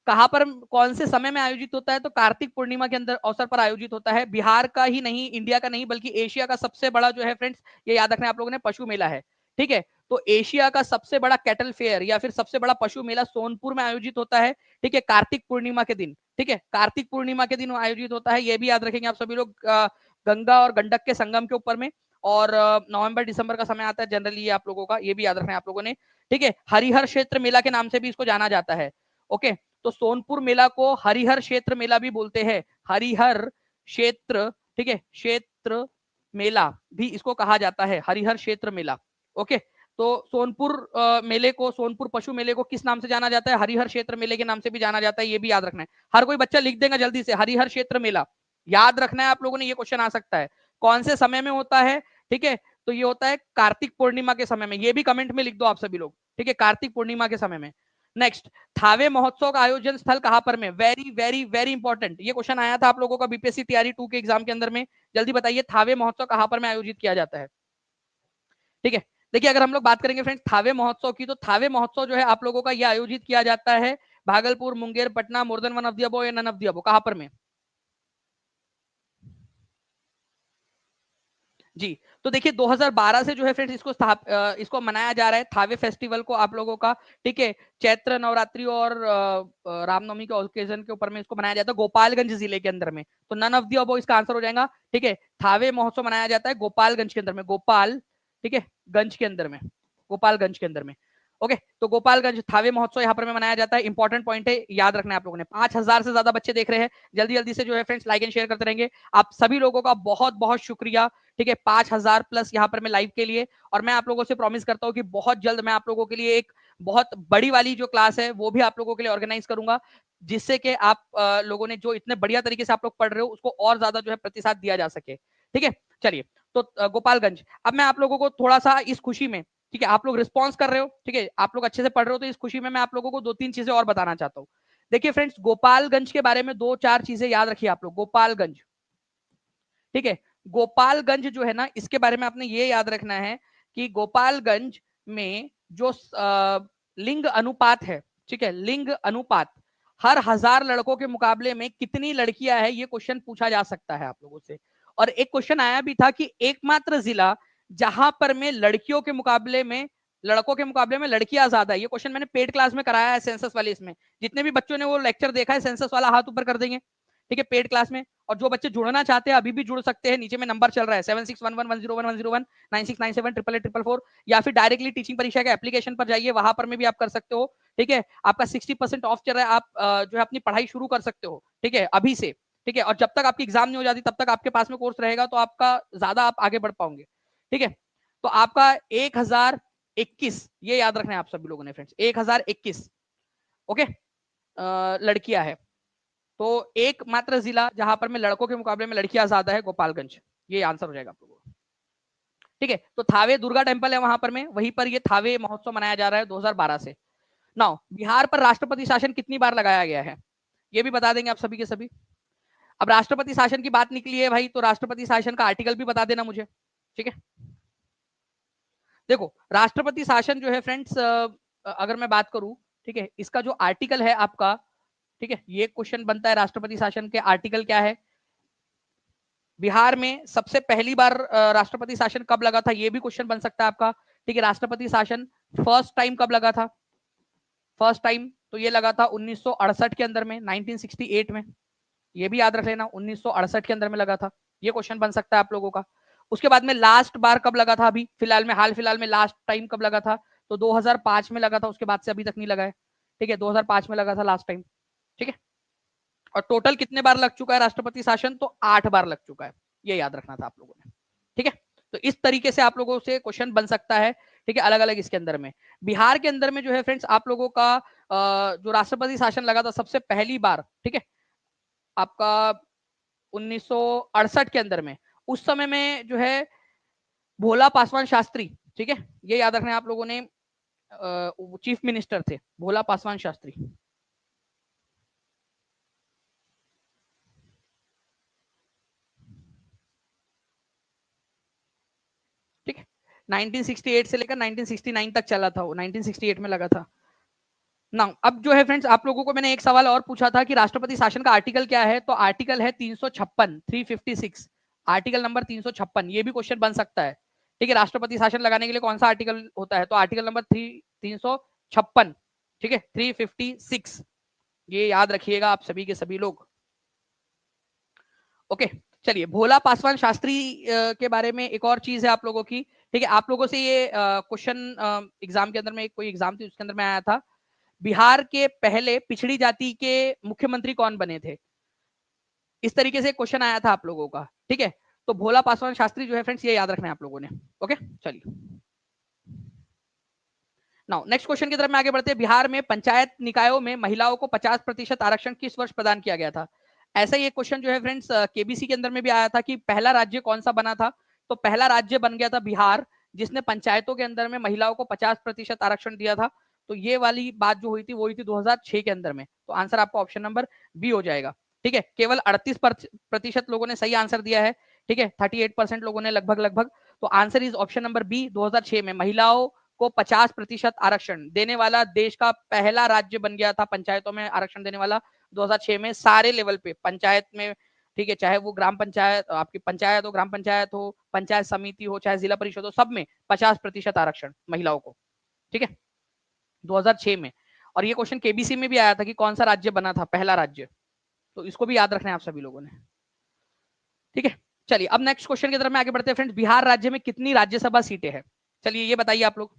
कहां पर कौन से समय में आयोजित होता है? तो कार्तिक पूर्णिमा के अंदर अवसर पर आयोजित होता है। बिहार का ही नहीं, इंडिया का नहीं, बल्कि एशिया का सबसे बड़ा जो है फ्रेंड्स, ये याद रखना आप लोगों ने, पशु मेला है, ठीक है। तो एशिया का सबसे बड़ा कैटल फेयर या फिर सबसे बड़ा पशु मेला सोनपुर में आयोजित होता है, ठीक है, कार्तिक पूर्णिमा के दिन, ठीक है, कार्तिक पूर्णिमा के दिन आयोजित होता है। ये भी याद रखेंगे आप सभी लोग, गंगा और गंडक के संगम के ऊपर में। और नवंबर दिसंबर का समय आता है जनरली ये आप लोगों का, ये भी याद रखना है आप लोगों ने, ठीक है। हरिहर क्षेत्र मेला के नाम से भी इसको जाना जाता है। ओके, तो सोनपुर मेला को हरिहर क्षेत्र मेला भी बोलते हैं, हरिहर क्षेत्र, ठीक है, क्षेत्र मेला भी इसको कहा जाता है, हरिहर क्षेत्र मेला। ओके, तो सोनपुर मेले को, सोनपुर पशु मेले को किस नाम से जाना जाता है? हरिहर क्षेत्र मेले के नाम से भी जाना जाता है, ये भी याद रखना है। हर कोई बच्चा लिख देगा जल्दी से, हरिहर क्षेत्र मेला याद रखना है आप लोगों ने, ये क्वेश्चन आ सकता है। कौन से समय में होता है? ठीक है, तो ये होता है कार्तिक पूर्णिमा के समय में, ये भी कमेंट में लिख दो आप सभी लोग, ठीक है, कार्तिक पूर्णिमा के समय में। नेक्स्ट, थावे महोत्सव का आयोजन स्थल कहां पर में? वेरी वेरी वेरी इंपॉर्टेंट, ये क्वेश्चन आया था आप लोगों का बीपीएससी टीआरई 2 के एग्जाम के अंदर में। जल्दी बताइए, थावे महोत्सव कहां पर में आयोजित किया जाता है? ठीक है, देखिए अगर हम लोग बात करेंगे फ्रेंड्स थावे महोत्सव की, तो थावे महोत्सव जो है आप लोगों का ये आयोजित किया जाता है भागलपुर, मुंगेर, पटना, मोर than one of the above या नन ऑफ द अबव, कहां पर में? जी, तो देखिए 2012 से जो है फ्रेंड्स इसको मनाया जा रहा है थावे फेस्टिवल को आप लोगों का, ठीक है। चैत्र नवरात्रि और रामनवमी के ओकेजन के ऊपर में इसको मनाया जाता है गोपालगंज जिले के अंदर में, तो नन ऑफ दी अबव इसका आंसर हो जाएगा, ठीक है। थावे महोत्सव मनाया जाता है गोपालगंज के अंदर में, गोपाल, ठीक है, गंज के अंदर में, गोपालगंज के अंदर में। ओके, तो गोपालगंज थावे महोत्सव यहाँ पर में मनाया जाता है, इंपॉर्टेंट पॉइंट है, याद रखना है आप लोगों ने। 5000 से ज्यादा बच्चे देख रहे हैं, जल्दी जल्दी से जो है फ्रेंड्स लाइक एंड शेयर करते रहेंगे। आप सभी लोगों का बहुत बहुत शुक्रिया, ठीक है, 5000 प्लस यहाँ पर मैं लाइव के लिए। और मैं आप लोगों से प्रॉमिस करता हूँ कि बहुत जल्द मैं आप लोगों के लिए एक बहुत बड़ी वाली जो क्लास है वो भी आप लोगों के लिए ऑर्गेनाइज करूंगा, जिससे कि आप लोगों ने जो इतने बढ़िया तरीके से आप लोग पढ़ रहे हो उसको और ज्यादा जो है प्रतिशत दिया जा सके, ठीक है। चलिए, तो गोपालगंज, अब मैं आप लोगों को थोड़ा सा इस खुशी में, ठीक है, आप लोग रिस्पॉन्स कर रहे हो, ठीक है, आप लोग अच्छे से पढ़ रहे हो, तो इस खुशी में मैं आप लोगों को 2-3 चीजें और बताना चाहता हूँ। देखिए फ्रेंड्स, गोपालगंज के बारे में 2-4 चीजें याद रखिए आप लोग। गोपालगंज, ठीक है, गोपालगंज जो है ना, इसके बारे में आपने ये याद रखना है कि गोपालगंज में जो लिंग अनुपात है, ठीक है, लिंग अनुपात, हर 1000 लड़कों के मुकाबले में कितनी लड़कियां है, ये क्वेश्चन पूछा जा सकता है आप लोगों से। और एक क्वेश्चन आया भी था कि एकमात्र जिला जहां पर में लड़कियों के मुकाबले में, लड़कों के मुकाबले में लड़कियां ज्यादा है, ये क्वेश्चन मैंने पेड क्लास में कराया है सेंसस वाले, इसमें जितने भी बच्चों ने वो लेक्चर देखा है सेंसस वाला हाथ ऊपर कर देंगे, ठीक है, पेड क्लास में। और जो बच्चे जुड़ना चाहते हैं अभी भी जुड़ सकते हैं, नीचे में नंबर चल रहा है 7611101101 96974444, या फिर डायरेक्टली टीचिंग परीक्षा के एप्लीकेशन पर जाइए, वहां पर में भी आप कर सकते हो, ठीक है। आपका 60% ऑफ चल रहा है, आप जो है अपनी पढ़ाई शुरू कर सकते हो, ठीक है, अभी से, ठीक है। और जब तक आपकी एग्जाम नहीं हो जाती तब तक आपके पास में कोर्स रहेगा, तो आपका ज्यादा आप आगे बढ़ पाओगे, ठीक है। तो आपका 1021, ये याद रखना है आप सभी लोगों ने फ्रेंड्स, 1021, ओके, लड़कियां है। तो एकमात्र जिला जहां पर में लड़कों के मुकाबले में लड़कियां ज्यादा है, गोपालगंज, ये आंसर हो जाएगा आप लोगों को, ठीक है। तो थावे दुर्गा टेम्पल है वहां पर में, वहीं पर ये थावे महोत्सव मनाया जा रहा है 2012 से। नाउ, बिहार पर राष्ट्रपति शासन कितनी बार लगाया गया है, ये भी बता देंगे आप सभी के सभी। अब राष्ट्रपति शासन की बात निकली है भाई, तो राष्ट्रपति शासन का आर्टिकल भी बता देना मुझे, ठीक है। देखो, राष्ट्रपति शासन जो है फ्रेंड्स, अगर मैं बात करूं, ठीक है, इसका जो आर्टिकल है आपका, ठीक है, ये क्वेश्चन बनता है राष्ट्रपति शासन के आर्टिकल क्या है। बिहार में सबसे पहली बार राष्ट्रपति शासन कब लगा था, ये भी क्वेश्चन बन सकता है आपका, ठीक है। राष्ट्रपति शासन फर्स्ट टाइम कब लगा था? फर्स्ट टाइम तो ये लगा था 1968 के अंदर में, 1968 में, ये भी याद रख लेना, 1968 के अंदर में लगा था, ये क्वेश्चन बन सकता है आप लोगों का। उसके बाद में लास्ट बार कब लगा था, अभी फिलहाल में, हाल फिलहाल में लास्ट टाइम कब लगा था? तो 2005 में लगा था, उसके बाद से अभी तक नहीं लगा है, ठीक है, 2005 में लगा था लास्ट टाइम, ठीक है। और टोटल कितने बार लग चुका है राष्ट्रपति शासन? तो 8 बार लग चुका है, ये याद रखना था आप लोगों ने, ठीक है। तो इस तरीके से आप लोगों से क्वेश्चन बन सकता है, ठीक है, अलग अलग इसके अंदर में। बिहार के अंदर में जो है फ्रेंड्स आप लोगों का जो राष्ट्रपति शासन लगा था सबसे पहली बार, ठीक है, आपका 1968 के अंदर में, उस समय में जो है भोला पासवान शास्त्री, ठीक है, ये याद रखना है आप लोगों ने, चीफ मिनिस्टर थे भोला पासवान शास्त्री, ठीक है। 1968 से लेकर 1969 तक चला था वो, 1968 में लगा था ना। अब जो है फ्रेंड्स आप लोगों को मैंने एक सवाल और पूछा था कि राष्ट्रपति शासन का आर्टिकल क्या है, तो आर्टिकल है 356, 356, आर्टिकल नंबर 356, ये भी क्वेश्चन बन सकता है, ठीक है। राष्ट्रपति शासन लगाने के लिए कौन सा आर्टिकल होता है? तो आर्टिकल नंबर 356, ठीक है, 356, ये याद रखिएगा आप सभी के सभी लोग, ओके। चलिए, भोला पासवान शास्त्री के बारे में एक और चीज है आप लोगों की, ठीक है। आप लोगों से ये क्वेश्चन एग्जाम के अंदर में, कोई एग्जाम थी उसके अंदर में आया था, बिहार के पहले पिछड़ी जाति के मुख्यमंत्री कौन बने थे, इस तरीके से क्वेश्चन आया था आप लोगों का, ठीक है। तो भोला पासवान शास्त्री जो है फ्रेंड्स, ये याद रखना है आप लोगों ने। ओके, चलिए नाउ नेक्स्ट क्वेश्चन की तरफ में आगे बढ़ते हैं। बिहार में पंचायत निकायों में महिलाओं को 50% आरक्षण किस वर्ष प्रदान किया गया था? ऐसा ही एक क्वेश्चन जो है फ्रेंड्स केबीसी के अंदर में भी आया था कि पहला राज्य कौन सा बना था, तो पहला राज्य बन गया था बिहार, जिसने पंचायतों के अंदर में महिलाओं को 50% आरक्षण दिया था। तो ये वाली बात जो हुई थी वो हुई थी 2006 के अंदर में। तो आंसर आपका ऑप्शन नंबर बी हो जाएगा, ठीक है। केवल 38% लोगों ने सही आंसर दिया है, ठीक है, 38% लोगों ने लगभग लगभग। तो answer is option number B, 2006 में महिलाओं को 50% आरक्षण देने वाला देश का पहला राज्य बन गया था, पंचायतों में आरक्षण देने वाला 2006 में, सारे लेवल पे पंचायत में, ठीक है, चाहे वो ग्राम पंचायत, आपकी पंचायत हो, ग्राम पंचायत हो, पंचायत समिति हो, चाहे जिला परिषद हो, सब में 50% आरक्षण महिलाओं को, ठीक है, 2006 में। और ये क्वेश्चन केबीसी में भी आया था कि कौन सा राज्य बना था पहला राज्य, तो इसको भी याद रखना है आप सभी लोगों ने, ठीक है। चलिए अब नेक्स्ट क्वेश्चन की तरफ में आगे बढ़ते हैं फ्रेंड्स। बिहार राज्य में कितनी राज्यसभा सीटें हैं? चलिए ये बताइए आप लोग।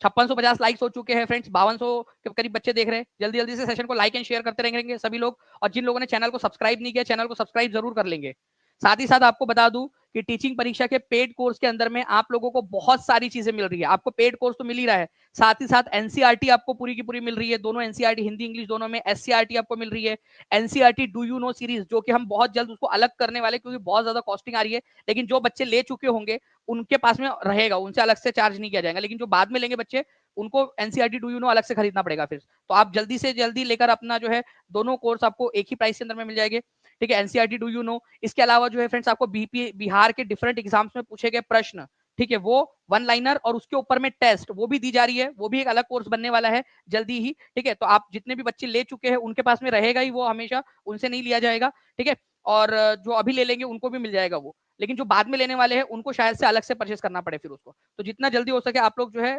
5650 लाइक्स हो चुके हैं फ्रेंड्स, 5200 के करीब बच्चे देख रहे हैं। जल्दी जल्दी से सेशन को लाइक एंड शेयर करते रहेंगे सभी लोग, और जिन लोगों ने चैनल को सब्सक्राइब नहीं किया, चैनल को सब्सक्राइब जरूर कर लेंगे। साथ ही साथ आपको बता दूं कि टीचिंग परीक्षा के पेड कोर्स के अंदर में आप लोगों को बहुत सारी चीजें मिल रही है। आपको पेड कोर्स तो मिल ही रहा है, साथ ही साथ एनसीईआरटी आपको पूरी की पूरी मिल रही है, दोनों एनसीईआरटी, हिंदी इंग्लिश दोनों में। एससीईआरटी आपको मिल रही है, NCERT do you know series, जो कि हम बहुत जल्द उसको अलग करने वाले, क्योंकि बहुत ज्यादा कॉस्टिंग आ रही है। लेकिन जो बच्चे ले चुके होंगे उनके पास में रहेगा, उनसे अलग से चार्ज नहीं किया जाएगा। लेकिन जो बाद में लेंगे बच्चे, उनको एनसीईआरटी डू यू नो अलग से खरीदना पड़ेगा फिर। तो आप जल्दी से जल्दी लेकर अपना जो है दोनों कोर्स आपको एक ही प्राइस के अंदर में मिल जाएंगे, ठीक है, एनसीईआरटी डू यू नो। इसके अलावा जो है फ्रेंड्स आपको बीपी बिहार के डिफरेंट एग्जाम्स में पूछे गए प्रश्न, ठीक है, वो वन लाइनर और उसके ऊपर में टेस्ट, वो भी दी जा रही है, वो भी एक अलग कोर्स बनने वाला है जल्दी ही, ठीक है। तो आप जितने भी बच्चे ले चुके हैं उनके पास में रहेगा ही वो, हमेशा उनसे नहीं लिया जाएगा, ठीक है। और जो अभी ले लेंगे उनको भी मिल जाएगा वो, लेकिन जो बाद में लेने वाले हैं उनको शायद से अलग से परचेस करना पड़े फिर उसको। तो जितना जल्दी हो सके आप लोग जो है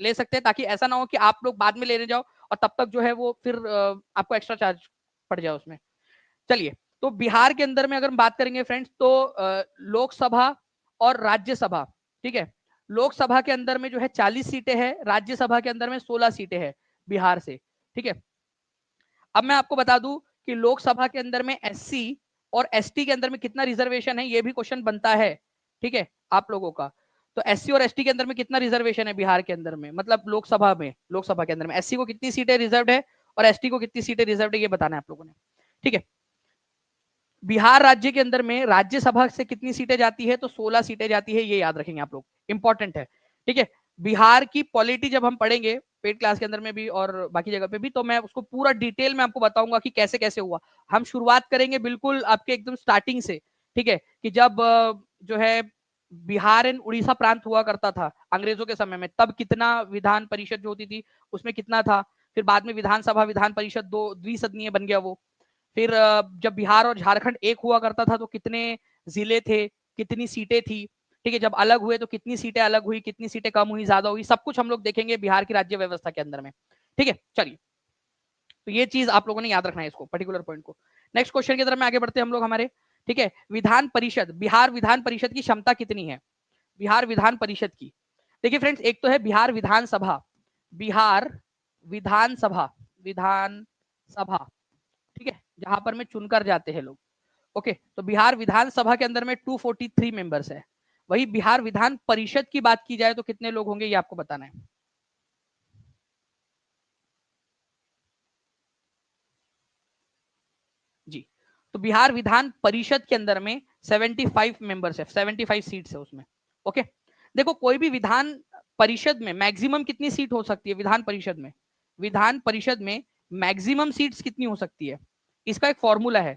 ले सकते हैं, ताकि ऐसा ना हो कि आप लोग बाद में लेने जाओ और तब तक जो है वो फिर आपको एक्स्ट्रा चार्ज पड़ जाए उसमें। चलिए, तो बिहार के अंदर में अगर हम बात करेंगे फ्रेंड्स, तो लोकसभा और राज्यसभा, ठीक है, लोकसभा के अंदर में जो है 40 सीटें हैं, राज्यसभा के अंदर में 16 सीटें हैं बिहार से, ठीक है। अब मैं आपको बता दूं कि लोकसभा के अंदर में एससी और एसटी के अंदर में कितना रिजर्वेशन है, ये भी क्वेश्चन बनता है, ठीक है, आप लोगों का। तो एससी और एसटी के अंदर में कितना रिजर्वेशन है बिहार के अंदर में, मतलब लोकसभा में, लोकसभा के अंदर में एससी को कितनी सीटें रिजर्व है और एसटी को कितनी सीटें रिजर्व है, ये बताना है आप लोगों ने, ठीक है। बिहार राज्य के अंदर में राज्यसभा से कितनी सीटें जाती है, तो 16 सीटें जाती है, ये याद रखेंगे आप लोग, इंपॉर्टेंट है, ठीक है। बिहार की पॉलिटी जब हम पढ़ेंगे पेड क्लास के अंदर में भी और बाकी जगह पे भी, तो मैं उसको पूरा डिटेल में आपको बताऊंगा कि कैसे कैसे हुआ। हम शुरुआत करेंगे बिल्कुल आपके एकदम स्टार्टिंग से, ठीक है, कि जब जो है बिहार एंड उड़ीसा प्रांत हुआ करता था अंग्रेजों के समय में, तब कितना विधान परिषद जो होती थी उसमें कितना था। फिर बाद में विधानसभा विधान परिषद दो द्विसदनीय बन गया वो। फिर जब बिहार और झारखंड एक हुआ करता था तो कितने जिले थे, कितनी सीटें थी, ठीक है, जब अलग हुए तो कितनी सीटें अलग हुई, कितनी सीटें कम हुई, ज्यादा हुई, सब कुछ हम लोग देखेंगे बिहार की राज्य व्यवस्था के अंदर में, ठीक है। चलिए, तो ये चीज आप लोगों ने याद रखना है, इसको पर्टिकुलर पॉइंट को। नेक्स्ट क्वेश्चन की तरफ में आगे बढ़ते हैं हम लोग हमारे, ठीक है। विधान परिषद, बिहार विधान परिषद की क्षमता कितनी है? बिहार विधान परिषद की, देखिए फ्रेंड्स, एक तो है बिहार विधानसभा, बिहार विधानसभा, विधानसभा, ठीक है, जहां पर में चुनकर जाते हैं लोग, ओके। तो बिहार विधानसभा के अंदर में 243 मेंबर्स है। वही बिहार विधान परिषद की बात की जाए तो कितने लोग होंगे, ये आपको बताना है। जी, तो बिहार विधान परिषद के अंदर में 75 मेंबर्स है, 75 सीट्स है उसमें, ओके। देखो, कोई भी विधान परिषद में मैक्सिमम कितनी सीट हो सकती है, विधान परिषद में, विधान परिषद में मैक्सिमम सीट्स कितनी हो सकती है, इसका एक फॉर्मूला है।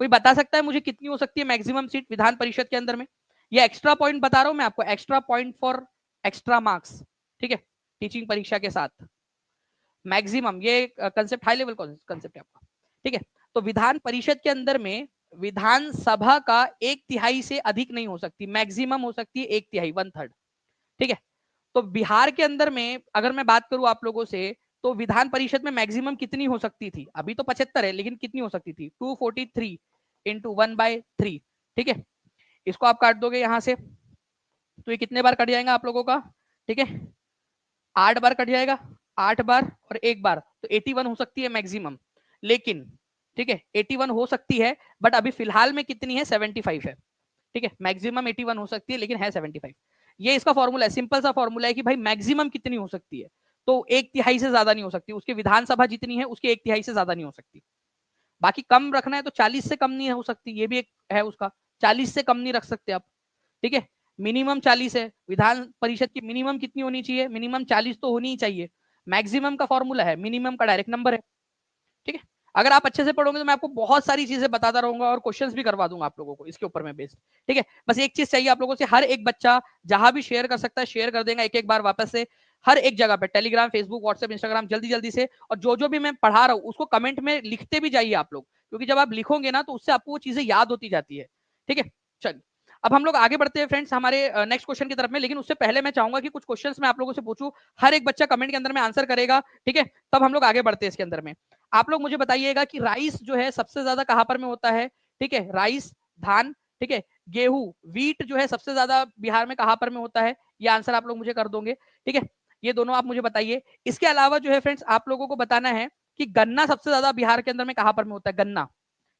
कोई बता सकता है मुझे कितनी हो सकती है मैक्सिमम सीट विधान परिषद के अंदर में? ये एक्स्ट्रा पॉइंट बता रहा हूं मैं आपको, extra point for extra marks, ठीक है, टीचिंग परीक्षा के साथ मैक्सिमम, ये कंसेप्ट हाई लेवल कंसेप्ट है आपका, ठीक है। तो विधान परिषद के अंदर में विधानसभा का 1/3 से अधिक नहीं हो सकती, मैक्सिमम हो सकती है 1/3, 1/3, ठीक है। तो बिहार के अंदर में अगर मैं बात करूं आप लोगों से, तो विधान परिषद में मैक्सिमम कितनी हो सकती थी? अभी तो 75 है, लेकिन कितनी हो सकती थी? 243, इंटू 1/3, ठीक है। इसको आप काट दोगे यहां से तो ये कितने बार कट जाएगा आप लोगों का, ठीक है, 8 बार कट जाएगा, 8 बार और 1 बार, तो 81 हो सकती है मैक्सिमम, लेकिन ठीक है 81 हो सकती है, बट अभी फिलहाल में कितनी है 75 है, ठीक है, मैक्सिमम 81 हो सकती है लेकिन है 75। ये इसका फॉर्मूला है, सिंपल सा फॉर्मूला है कि भाई मैक्सिमम कितनी हो सकती है, तो 1/3 से ज्यादा नहीं हो सकती, उसके विधानसभा जितनी है उसके 1/3 से ज्यादा नहीं हो सकती। बाकी कम रखना है तो 40 से कम नहीं हो सकती, ये भी एक है उसका, 40 से कम नहीं रख सकते आप, ठीक है, मिनिमम 40 है, विधान परिषद की मिनिमम कितनी होनी चाहिए, मिनिमम 40 तो होनी ही चाहिए, मैक्सिमम का फॉर्मूला है, मिनिमम का डायरेक्ट नंबर है, ठीक है। अगर आप अच्छे से पढ़ोगे तो मैं आपको बहुत सारी चीजें बताता रहूंगा और क्वेश्चंस भी करवा दूंगा आप लोगों को इसके ऊपर में बेस्ड, ठीक है। बस एक चीज चाहिए आप लोगों से, हर एक बच्चा जहां भी शेयर कर सकता है शेयर कर देगा एक एक बार वापस से, हर एक जगह पे, टेलीग्राम, फेसबुक, व्हाट्सएप, इंस्टाग्राम, जल्दी जल्दी से, और जो भी मैं पढ़ा रहा हूँ उसको कमेंट में लिखते भी जाइए आप लोग, क्योंकि जब आप लिखोगे ना तो उससे आपको वो चीजें याद होती जाती है, ठीक है। चलिए अब हम लोग आगे बढ़ते हैं फ्रेंड्स हमारे नेक्स्ट क्वेश्चन की तरफ में, लेकिन उससे पहले मैं चाहूंगा कि कुछ क्वेश्चंस मैं आप लोगों से पूछूं, हर एक बच्चा कमेंट के अंदर में आंसर करेगा, ठीक है, तब हम लोग आगे बढ़ते हैं इसके अंदर में। आप लोग मुझे बताइएगा कि राइस जो है सबसे ज्यादा कहां पर में होता है, ठीक है, राइस, धान, ठीक है, गेहूं, वीट जो है सबसे ज्यादा बिहार में कहां पर में होता है, ये आंसर आप लोग मुझे कर दोगे, ठीक है, ये दोनों आप मुझे बताइए। इसके अलावा जो है फ्रेंड्स आप लोगों को बताना है कि गन्ना सबसे ज्यादा बिहार के अंदर में कहां पर में होता है, गन्ना,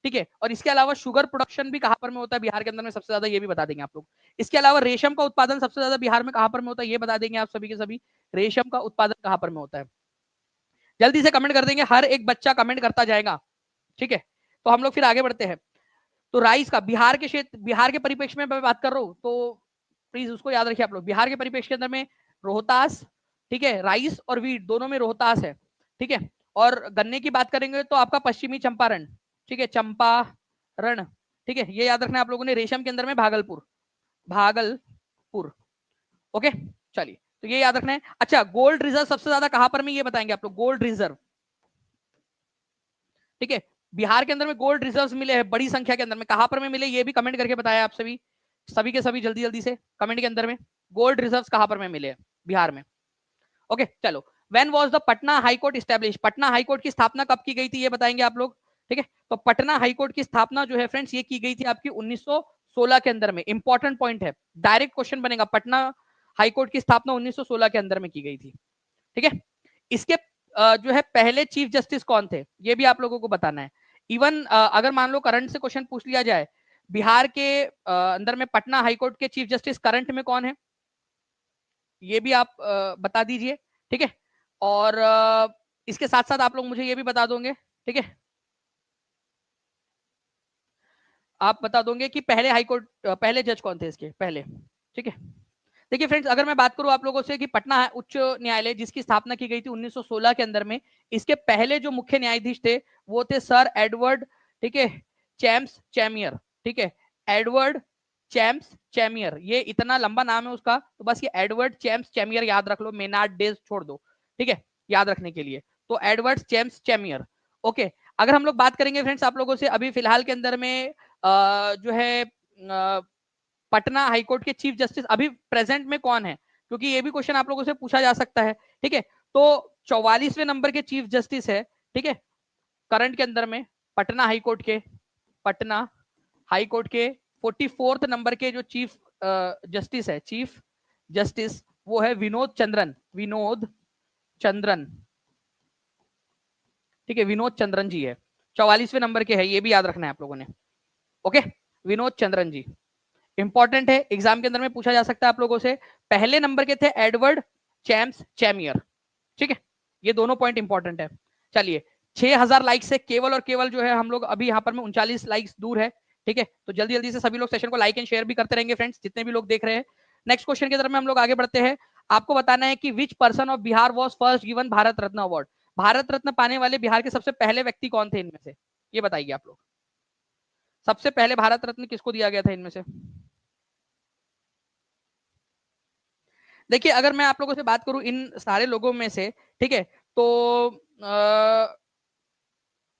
ठीक है, और इसके अलावा शुगर प्रोडक्शन भी कहां पर में होता है बिहार के अंदर में सबसे ज्यादा, ये भी बता देंगे आप लोग। इसके अलावा रेशम का उत्पादन सबसे ज्यादा बिहार में कहां पर में होता है, ये बता देंगे आप सभी के सभी, रेशम का उत्पादन कहां पर में होता है, जल्दी से कमेंट कर देंगे, हर एक बच्चा कमेंट करता जाएगा, ठीक है। तो हम लोग फिर आगे बढ़ते हैं। तो राइस का बिहार के क्षेत्र, बिहार के परिप्रेक्ष्य में मैं बात कर रहा हूँ, तो प्लीज उसको याद रखिए आप लोग, बिहार के परिप्रेक्ष्य के अंदर में रोहतास, ठीक है, राइस और वीट दोनों में रोहतास है, ठीक है, और गन्ने की बात करेंगे तो आपका पश्चिमी चंपारण, ठीक है, चंपारण, ठीक है, ये याद रखना है आप लोगों ने। रेशम के अंदर में भागलपुर, भागलपुर, ओके। चलिए तो ये याद रखना है। अच्छा, गोल्ड रिजर्व सबसे ज्यादा कहां पर में, ये बताएंगे आप लोग, गोल्ड रिजर्व, ठीक है, बिहार के अंदर में गोल्ड रिजर्व्स मिले हैं बड़ी संख्या के अंदर में, कहां पर में मिले ये भी कमेंट करके बताया आप सभी, सभी के सभी जल्दी जल्दी से कमेंट के अंदर में, गोल्ड रिजर्व्स कहां पर में मिले हैं बिहार में, ओके। चलो, when was the Patna high court establish, Patna high court की स्थापना कब की गई थी ये बताएंगे आप लोग, ठीक है। तो पटना हाई कोर्ट की स्थापना जो है फ्रेंड्स ये की गई थी आपकी 1916 के अंदर में, इंपॉर्टेंट पॉइंट है, डायरेक्ट क्वेश्चन बनेगा, पटना हाई कोर्ट की स्थापना 1916 के अंदर में की गई थी, ठीक है। इसके जो है पहले चीफ जस्टिस कौन थे ये भी आप लोगों को बताना है। इवन अगर मान लो करंट से क्वेश्चन पूछ लिया जाए, बिहार के अंदर में पटना हाईकोर्ट के चीफ जस्टिस करंट में कौन है, ये भी आप बता दीजिए, ठीक है। और इसके साथ साथ आप लोग मुझे ये भी बता दोगे, ठीक है, आप बता दोगे कि पहले हाईकोर्ट पहले जज कौन थे इसके पहले, ठीक है। देखिए फ्रेंड्स अगर मैं बात करूं आप लोगों से कि पटना उच्च न्यायालय जिसकी स्थापना की गई थी 1916 के अंदर में, इसके पहले जो मुख्य न्यायाधीश थे वो थे सर एडवर्ड, ठीक है, चैम्स चैमियर, ठीक है, एडवर्ड चैम्स चैमियर, ये इतना लंबा नाम है उसका, तो बस ये एडवर्ड चैम्स चैमियर याद रख लो, मेनार्ड डेज छोड़ दो, ठीक है, याद रखने के लिए। तो एडवर्ड चैम्स चैमियर, ओके। अगर हम लोग बात करेंगे फ्रेंड्स आप लोगों से अभी फिलहाल के अंदर में जो है पटना हाईकोर्ट के चीफ जस्टिस अभी प्रेजेंट में कौन है, क्योंकि ये भी क्वेश्चन आप लोगों से पूछा जा सकता है, ठीक है। तो 44वें नंबर के चीफ जस्टिस है, ठीक है, करंट के अंदर में पटना हाईकोर्ट के, पटना हाईकोर्ट के 44th नंबर के जो चीफ जस्टिस है, चीफ जस्टिस वो है विनोद चंद्रन, विनोद चंद्रन, ठीक है, विनोद चंद्रन जी है, 44वें नंबर के है, ये भी याद रखना है आप लोगों ने, ओके, विनोद चंद्रन जी इंपॉर्टेंट है, एग्जाम के अंदर में पूछा जा सकता है आप लोगों से। पहले नंबर के थे एडवर्ड चैम्स चैमियर, ठीक है, ये दोनों पॉइंट इंपॉर्टेंट है। चलिए 6000 लाइक से केवल और केवल जो है हम लोग अभी यहाँ पर में 39 लाइक्स दूर है, ठीक है, तो जल्दी जल्दी से सभी लोग सेशन को लाइक एंड शेयर भी करते रहेंगे फ्रेंड्स, जितने भी लोग देख रहे हैं। नेक्स्ट क्वेश्चन की तरफ में हम लोग आगे बढ़ते हैं। आपको बताना है कि which person of Bihar was first given Bharat Ratna award, Bharat Ratna पाने वाले बिहार के सबसे पहले व्यक्ति कौन थे इनमें से, ये बताइए आप लोग, सबसे पहले भारत रत्न किसको दिया गया था इनमें से। देखिए अगर मैं आप लोगों से बात करूं इन सारे लोगों में से, ठीक है, तो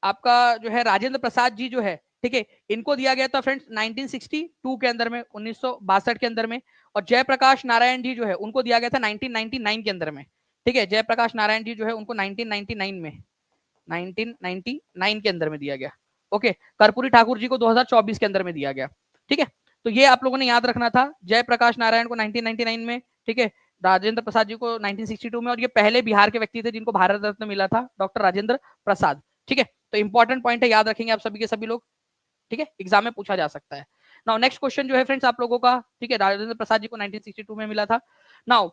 आपका जो है राजेंद्र प्रसाद जी जो है, ठीक है, इनको दिया गया था फ्रेंड्स 1962 के अंदर में, 1962 के अंदर में। और जयप्रकाश नारायण जी जो है उनको दिया गया था 1999 के अंदर में, ठीक है, जयप्रकाश नारायण जी जो है उनको 1999 में, 1999 के अंदर में दिया गया, ओके, कर्पूरी ठाकुर जी को 2024 के अंदर में दिया गया। ठीक है, तो ये आप लोगों ने याद रखना था। जयप्रकाश नारायण को 1999 में, ठीक है, राजेंद्र प्रसाद जी को 1962 में, और ये पहले बिहार के व्यक्ति थे जिनको भारत रत्न मिला था, डॉक्टर राजेंद्र प्रसाद। ठीक है, तो इंपॉर्टेंट पॉइंट है, याद रखेंगे आप सभी के सभी लोग। ठीक है, एग्जाम में पूछा जा सकता है। नाउ नेक्स्ट क्वेश्चन जो है फ्रेंड्स आप लोगों का, ठीक है, राजेंद्र प्रसाद जी को 1962 में मिला था। नाउ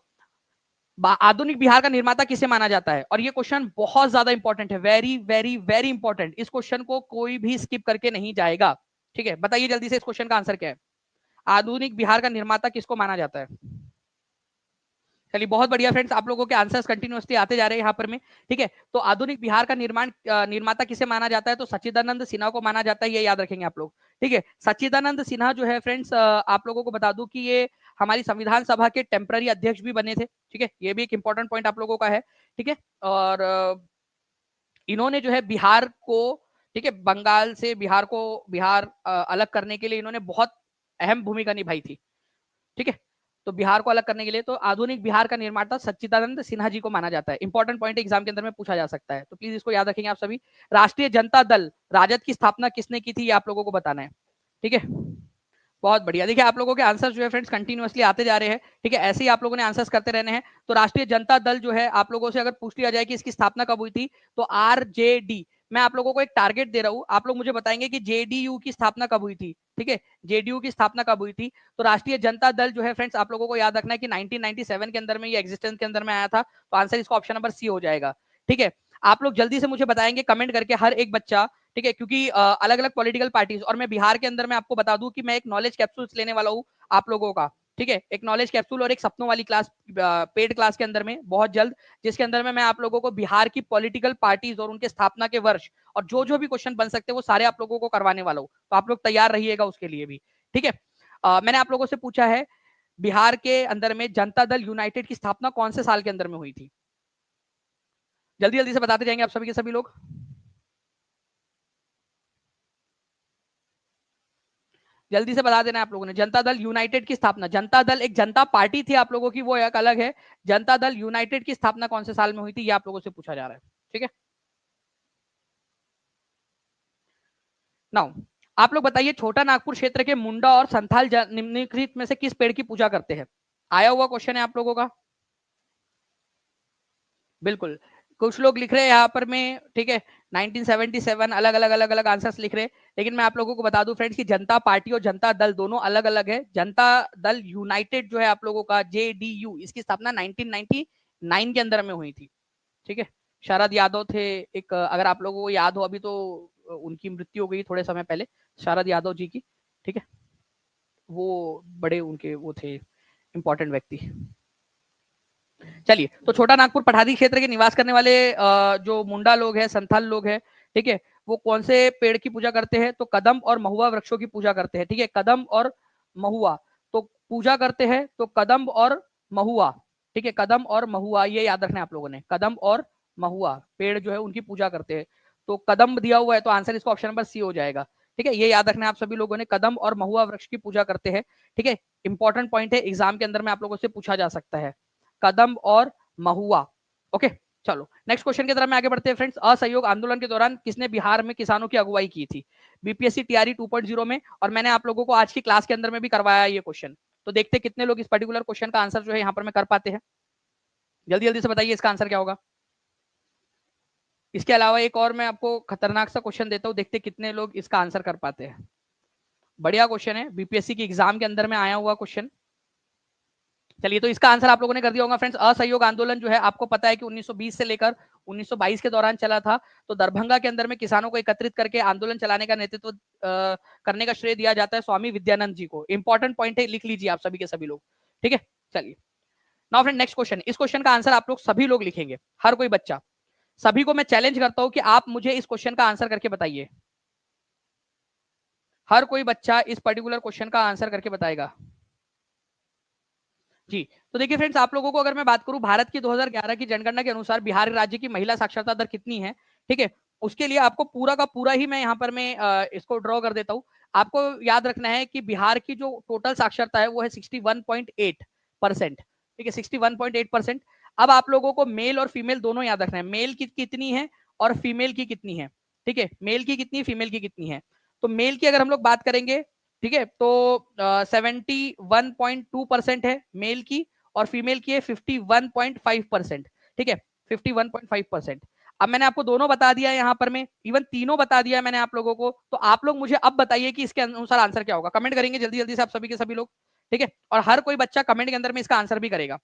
आधुनिक बिहार का निर्माता किसे माना जाता है, और ये क्वेश्चन बहुत ज्यादा इंपॉर्टेंट है, वेरी वेरी वेरी इंपॉर्टेंट। इस क्वेश्चन को कोई भी स्किप करके नहीं जाएगा। ठीक है, बताइए जल्दी से इस क्वेश्चन का आंसर क्या है। आधुनिक बिहार का निर्माता किसको माना जाता है? चलिए बहुत बढ़िया फ्रेंड्स, आप लोगों के आंसर्स कंटिन्यूअसली आते जा रहे हैं यहाँ पर में। ठीक है, तो आधुनिक बिहार का निर्माता किसे माना जाता है? तो सच्चिदानंद सिन्हा को माना जाता है, ये याद रखेंगे आप लोग। ठीक है, सच्चिदानंद सिन्हा जो है फ्रेंड्स, आप लोगों को बता दूं कि ये हमारी संविधान सभा के टेम्पररी अध्यक्ष भी बने थे। ठीक है, ये भी एक इंपॉर्टेंट पॉइंट आप लोगों का है। ठीक है, और इन्होंने जो है बिहार को, ठीक है, बंगाल से बिहार अलग करने के लिए इन्होंने बहुत अहम भूमिका निभाई थी। ठीक है, तो बिहार को अलग करने के लिए तो आधुनिक बिहार का निर्माता सच्चिदानंद सिन्हा जी को माना जाता है। इंपॉर्टेंट पॉइंट एग्जाम के अंदर में पूछा जा सकता है, तो प्लीज इसको याद रखेंगे आप सभी। राष्ट्रीय जनता दल राजद की स्थापना किसने की थी, ये आप लोगों को बताना है। ठीक है, बहुत बढ़िया। देखिए आप लोगों के आंसर्स जो है फ्रेंड्स कंटिन्यूअसली आते जा रहे हैं। ठीक है, ऐसे ही आप लोगों ने आंसर्स करते रहने हैं। तो राष्ट्रीय जनता दल जो है, आप लोगों से अगर पूछ लिया जाए कि इसकी स्थापना कब हुई थी, तो आरजेडी, मैं आप लोगों को एक टारगेट दे रहा हूं, आप लोग मुझे बताएंगे कि जेडीयू की स्थापना कब हुई थी। ठीक है, जेडीयू की स्थापना कब हुई थी? तो राष्ट्रीय जनता दल जो है फ्रेंड्स, आप लोगों को याद रखना है कि 1997 के अंदर में ये एग्जिस्टेंस के अंदर में आया था। तो आंसर इसका ऑप्शन नंबर सी हो जाएगा। ठीक है, आप लोग जल्दी से मुझे बताएंगे कमेंट करके, हर एक बच्चा। ठीक है, क्योंकि अलग अलग पॉलिटिकल पार्टीज, और मैं बिहार के अंदर में आपको बता दूं कि मैं एक नॉलेज कैप्सूल्स लेने वाला हूं आप लोगों का। ठीक है, एक नॉलेज कैप्सूल और एक सपनों वाली क्लास, पेड क्लास के अंदर में बहुत जल्द, जिसके अंदर में मैं आप लोगों को बिहार की पॉलिटिकल पार्टीज और उनके स्थापना के वर्ष और जो जो भी क्वेश्चन बन सकते हैं वो सारे आप लोगों को करवाने वाला हूं। तो आप लोग तैयार रहिएगा उसके लिए भी। ठीक है, मैंने आप लोगों से पूछा है बिहार के अंदर में जनता दल यूनाइटेड की स्थापना कौन से साल के अंदर में हुई थी? जल्दी जल्दी से बताते जाएंगे आप सभी के सभी लोग। जल्दी से बता देना आप लोगों ने। जनता दल यूनाइटेड की स्थापना, जनता दल एक जनता पार्टी थी आप लोगों की, वो एक अलग है। जनता दल यूनाइटेड की स्थापना कौन से साल में हुई थी, ये आप लोगों से पूछा जा रहा है। ठीक है, नाउ आप लोग बताइए, छोटा नागपुर क्षेत्र के मुंडा और संथाल निम्नलिखित में से किस पेड़ की पूजा करते हैं? आया हुआ क्वेश्चन है आप लोगों का। बिल्कुल, कुछ लोग लिख रहे हैं यहाँ पर में, ठीक है, 1977, अलग अलग अलग अलग आंसर्स लिख रहे हैं। लेकिन मैं आप लोगों को बता दूं फ्रेंड्स कि जनता पार्टी और जनता दल दोनों अलग अलग है। जनता दल यूनाइटेड जो है आप लोगों का, जेडीयू, इसकी स्थापना 1999 के अंदर में हुई थी। ठीक है, शरद यादव थे एक, अगर आप लोगों को याद हो, अभी तो उनकी मृत्यु हो गई थोड़े समय पहले, शरद यादव जी की। ठीक है, वो बड़े उनके वो थे इंपॉर्टेंट व्यक्ति। चलिए, तो छोटा नागपुर पठारी क्षेत्र के निवास करने वाले जो मुंडा लोग हैं, संथाल लोग हैं, ठीक है, वो कौन से पेड़ की पूजा करते हैं? तो कदम और महुआ वृक्षों की पूजा करते हैं। ठीक है, कदम और महुआ, तो पूजा करते हैं तो कदम और महुआ। ठीक है, कदम और महुआ, ये याद रखना है आप लोगों ने, कदम और महुआ पेड़ जो है उनकी पूजा करते हैं। तो कदम दिया हुआ है, तो आंसर इसका ऑप्शन नंबर सी हो जाएगा। ठीक है, ये याद रखना है आप सभी लोगों ने, कदम और महुआ वृक्ष की पूजा करते हैं। ठीक है, इंपॉर्टेंट पॉइंट है, एग्जाम के अंदर में आप लोगों से पूछा जा सकता है, कदम और महुआ। ओके, चलो नेक्स्ट क्वेश्चन की तरफ में आगे बढ़ते हैं फ्रेंड्स। असहयोग आंदोलन के दौरान किसने बिहार में किसानों की अगुवाई की थी? बीपीएससी टीआरई 2.0 में, और मैंने आप लोगों को आज की क्लास के अंदर में भी करवाया ये क्वेश्चन। तो देखते कितने लोग इस पर्टिकुलर क्वेश्चन का आंसर जो है यहाँ पर में कर पाते हैं। जल्दी जल्दी से बताइए इसका आंसर क्या होगा। इसके अलावा एक और मैं आपको खतरनाक सा क्वेश्चन देता हूँ, देखते कितने लोग इसका आंसर कर पाते हैं। बढ़िया क्वेश्चन है, बीपीएससी की एग्जाम के अंदर में आया हुआ क्वेश्चन। चलिए, तो इसका आंसर आप लोगों ने कर दिया होगा फ्रेंड्स। असहयोग आंदोलन जो है आपको पता है कि 1920 से लेकर 1922 के दौरान चला था। तो दरभंगा के अंदर में किसानों को एकत्रित करके आंदोलन चलाने का नेतृत्व करने का श्रेय दिया जाता है स्वामी विद्यानंद जी को। इंपॉर्टेंट पॉइंट है, लिख लीजिए आप सभी के सभी लोग। ठीक है, चलिए नाउ फ्रेंड नेक्स्ट क्वेश्चन। इस क्वेश्चन का आंसर आप लोग सभी लोग लिखेंगे, हर कोई बच्चा। सभी को मैं चैलेंज करता हूं कि आप मुझे इस क्वेश्चन का आंसर करके बताइए। हर कोई बच्चा इस पर्टिकुलर क्वेश्चन का आंसर करके बताएगा जी। तो देखिए फ्रेंड्स, आप लोगों को अगर मैं बात करूं, भारत की 2011 की जनगणना के अनुसार बिहार राज्य की महिला साक्षरता दर कितनी है? ठीक है, उसके लिए आपको पूरा का पूरा ही मैं यहाँ पर मैं इसको ड्रॉ कर देता हूँ। आपको याद रखना है कि बिहार की जो टोटल साक्षरता है वो है 61.8%। ठीक है, 61.8%। अब आप लोगों को मेल और फीमेल दोनों याद रखना है, मेल की कितनी है और फीमेल की कितनी है। ठीक है, मेल की कितनी, फीमेल की कितनी है। तो मेल की अगर हम लोग बात करेंगे, ठीक है, तो 71.2% है मेल की, और फीमेल की है 51.5%। ठीक है, 51.5%। अब मैंने आपको दोनों बता दिया है यहाँ पर, में इवन तीनों बता दिया है मैंने आप लोगों को। तो आप लोग मुझे अब बताइए कि इसके अनुसार आंसर क्या होगा। कमेंट करेंगे जल्दी जल्दी से आप सभी के सभी लोग, ठीक है, और हर कोई बच्चा कमेंट के अंदर में इसका आंसर भी करेगा।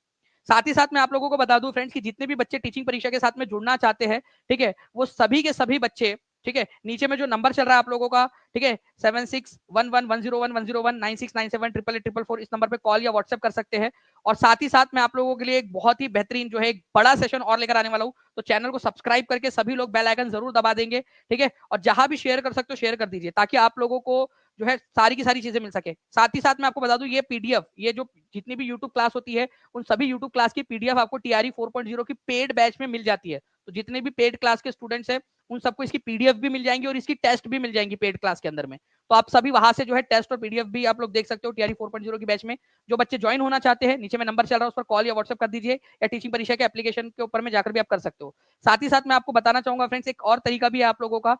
साथ ही साथ मैं आप लोगों को बता दूं फ्रेंड्स कि जितने भी बच्चे टीचिंग परीक्षा के साथ में जुड़ना चाहते हैं, ठीक है, वो सभी के सभी बच्चे, ठीक है, नीचे में जो नंबर चल रहा है आप लोगों का, ठीक है, 761110110969788844, इस नंबर पे कॉल या व्हाट्सएप कर सकते हैं। और साथ ही साथ मैं आप लोगों के लिए एक बहुत ही बेहतरीन जो है एक बड़ा सेशन और लेकर आने वाला हूं, तो चैनल को सब्सक्राइब करके सभी लोग बेल आइकन जरूर दबा देंगे, ठीक है, और जहां भी शेयर कर सकते हो शेयर कर दीजिए, ताकि आप लोगों को जो है सारी की सारी चीजें मिल सके। साथ ही साथ मैं आपको बता दूं, ये पीडीएफ, ये जो जितनी भी यूट्यूब क्लास होती है, उन सभी यूट्यूब क्लास की पीडीएफ आपको टीआरई 4.0 की पेड बैच में मिल जाती है। तो जितने भी पेड क्लास के स्टूडेंट्स हैं, उन सबको इसकी पीडीएफ भी मिल जाएंगी और इसकी टेस्ट भी मिल जाएंगी पेड क्लास के अंदर में। तो आप सभी वहां से जो है टेस्ट और पीडीएफ भी आप लोग देख सकते हो टीआरई 4.0 की बैच में। जो बच्चे ज्वाइन होना चाहते हैं, नीचे में नंबर चल रहा है, उस पर कॉल या व्हाट्सएप कर दीजिए, या टीचिंग परीक्षा के एप्लीकेशन के ऊपर में जाकर भी आप कर सकते हो। साथ ही साथ मैं आपको बताना चाहूंगा फ्रेंड्स, एक और तरीका भी है आप लोगों का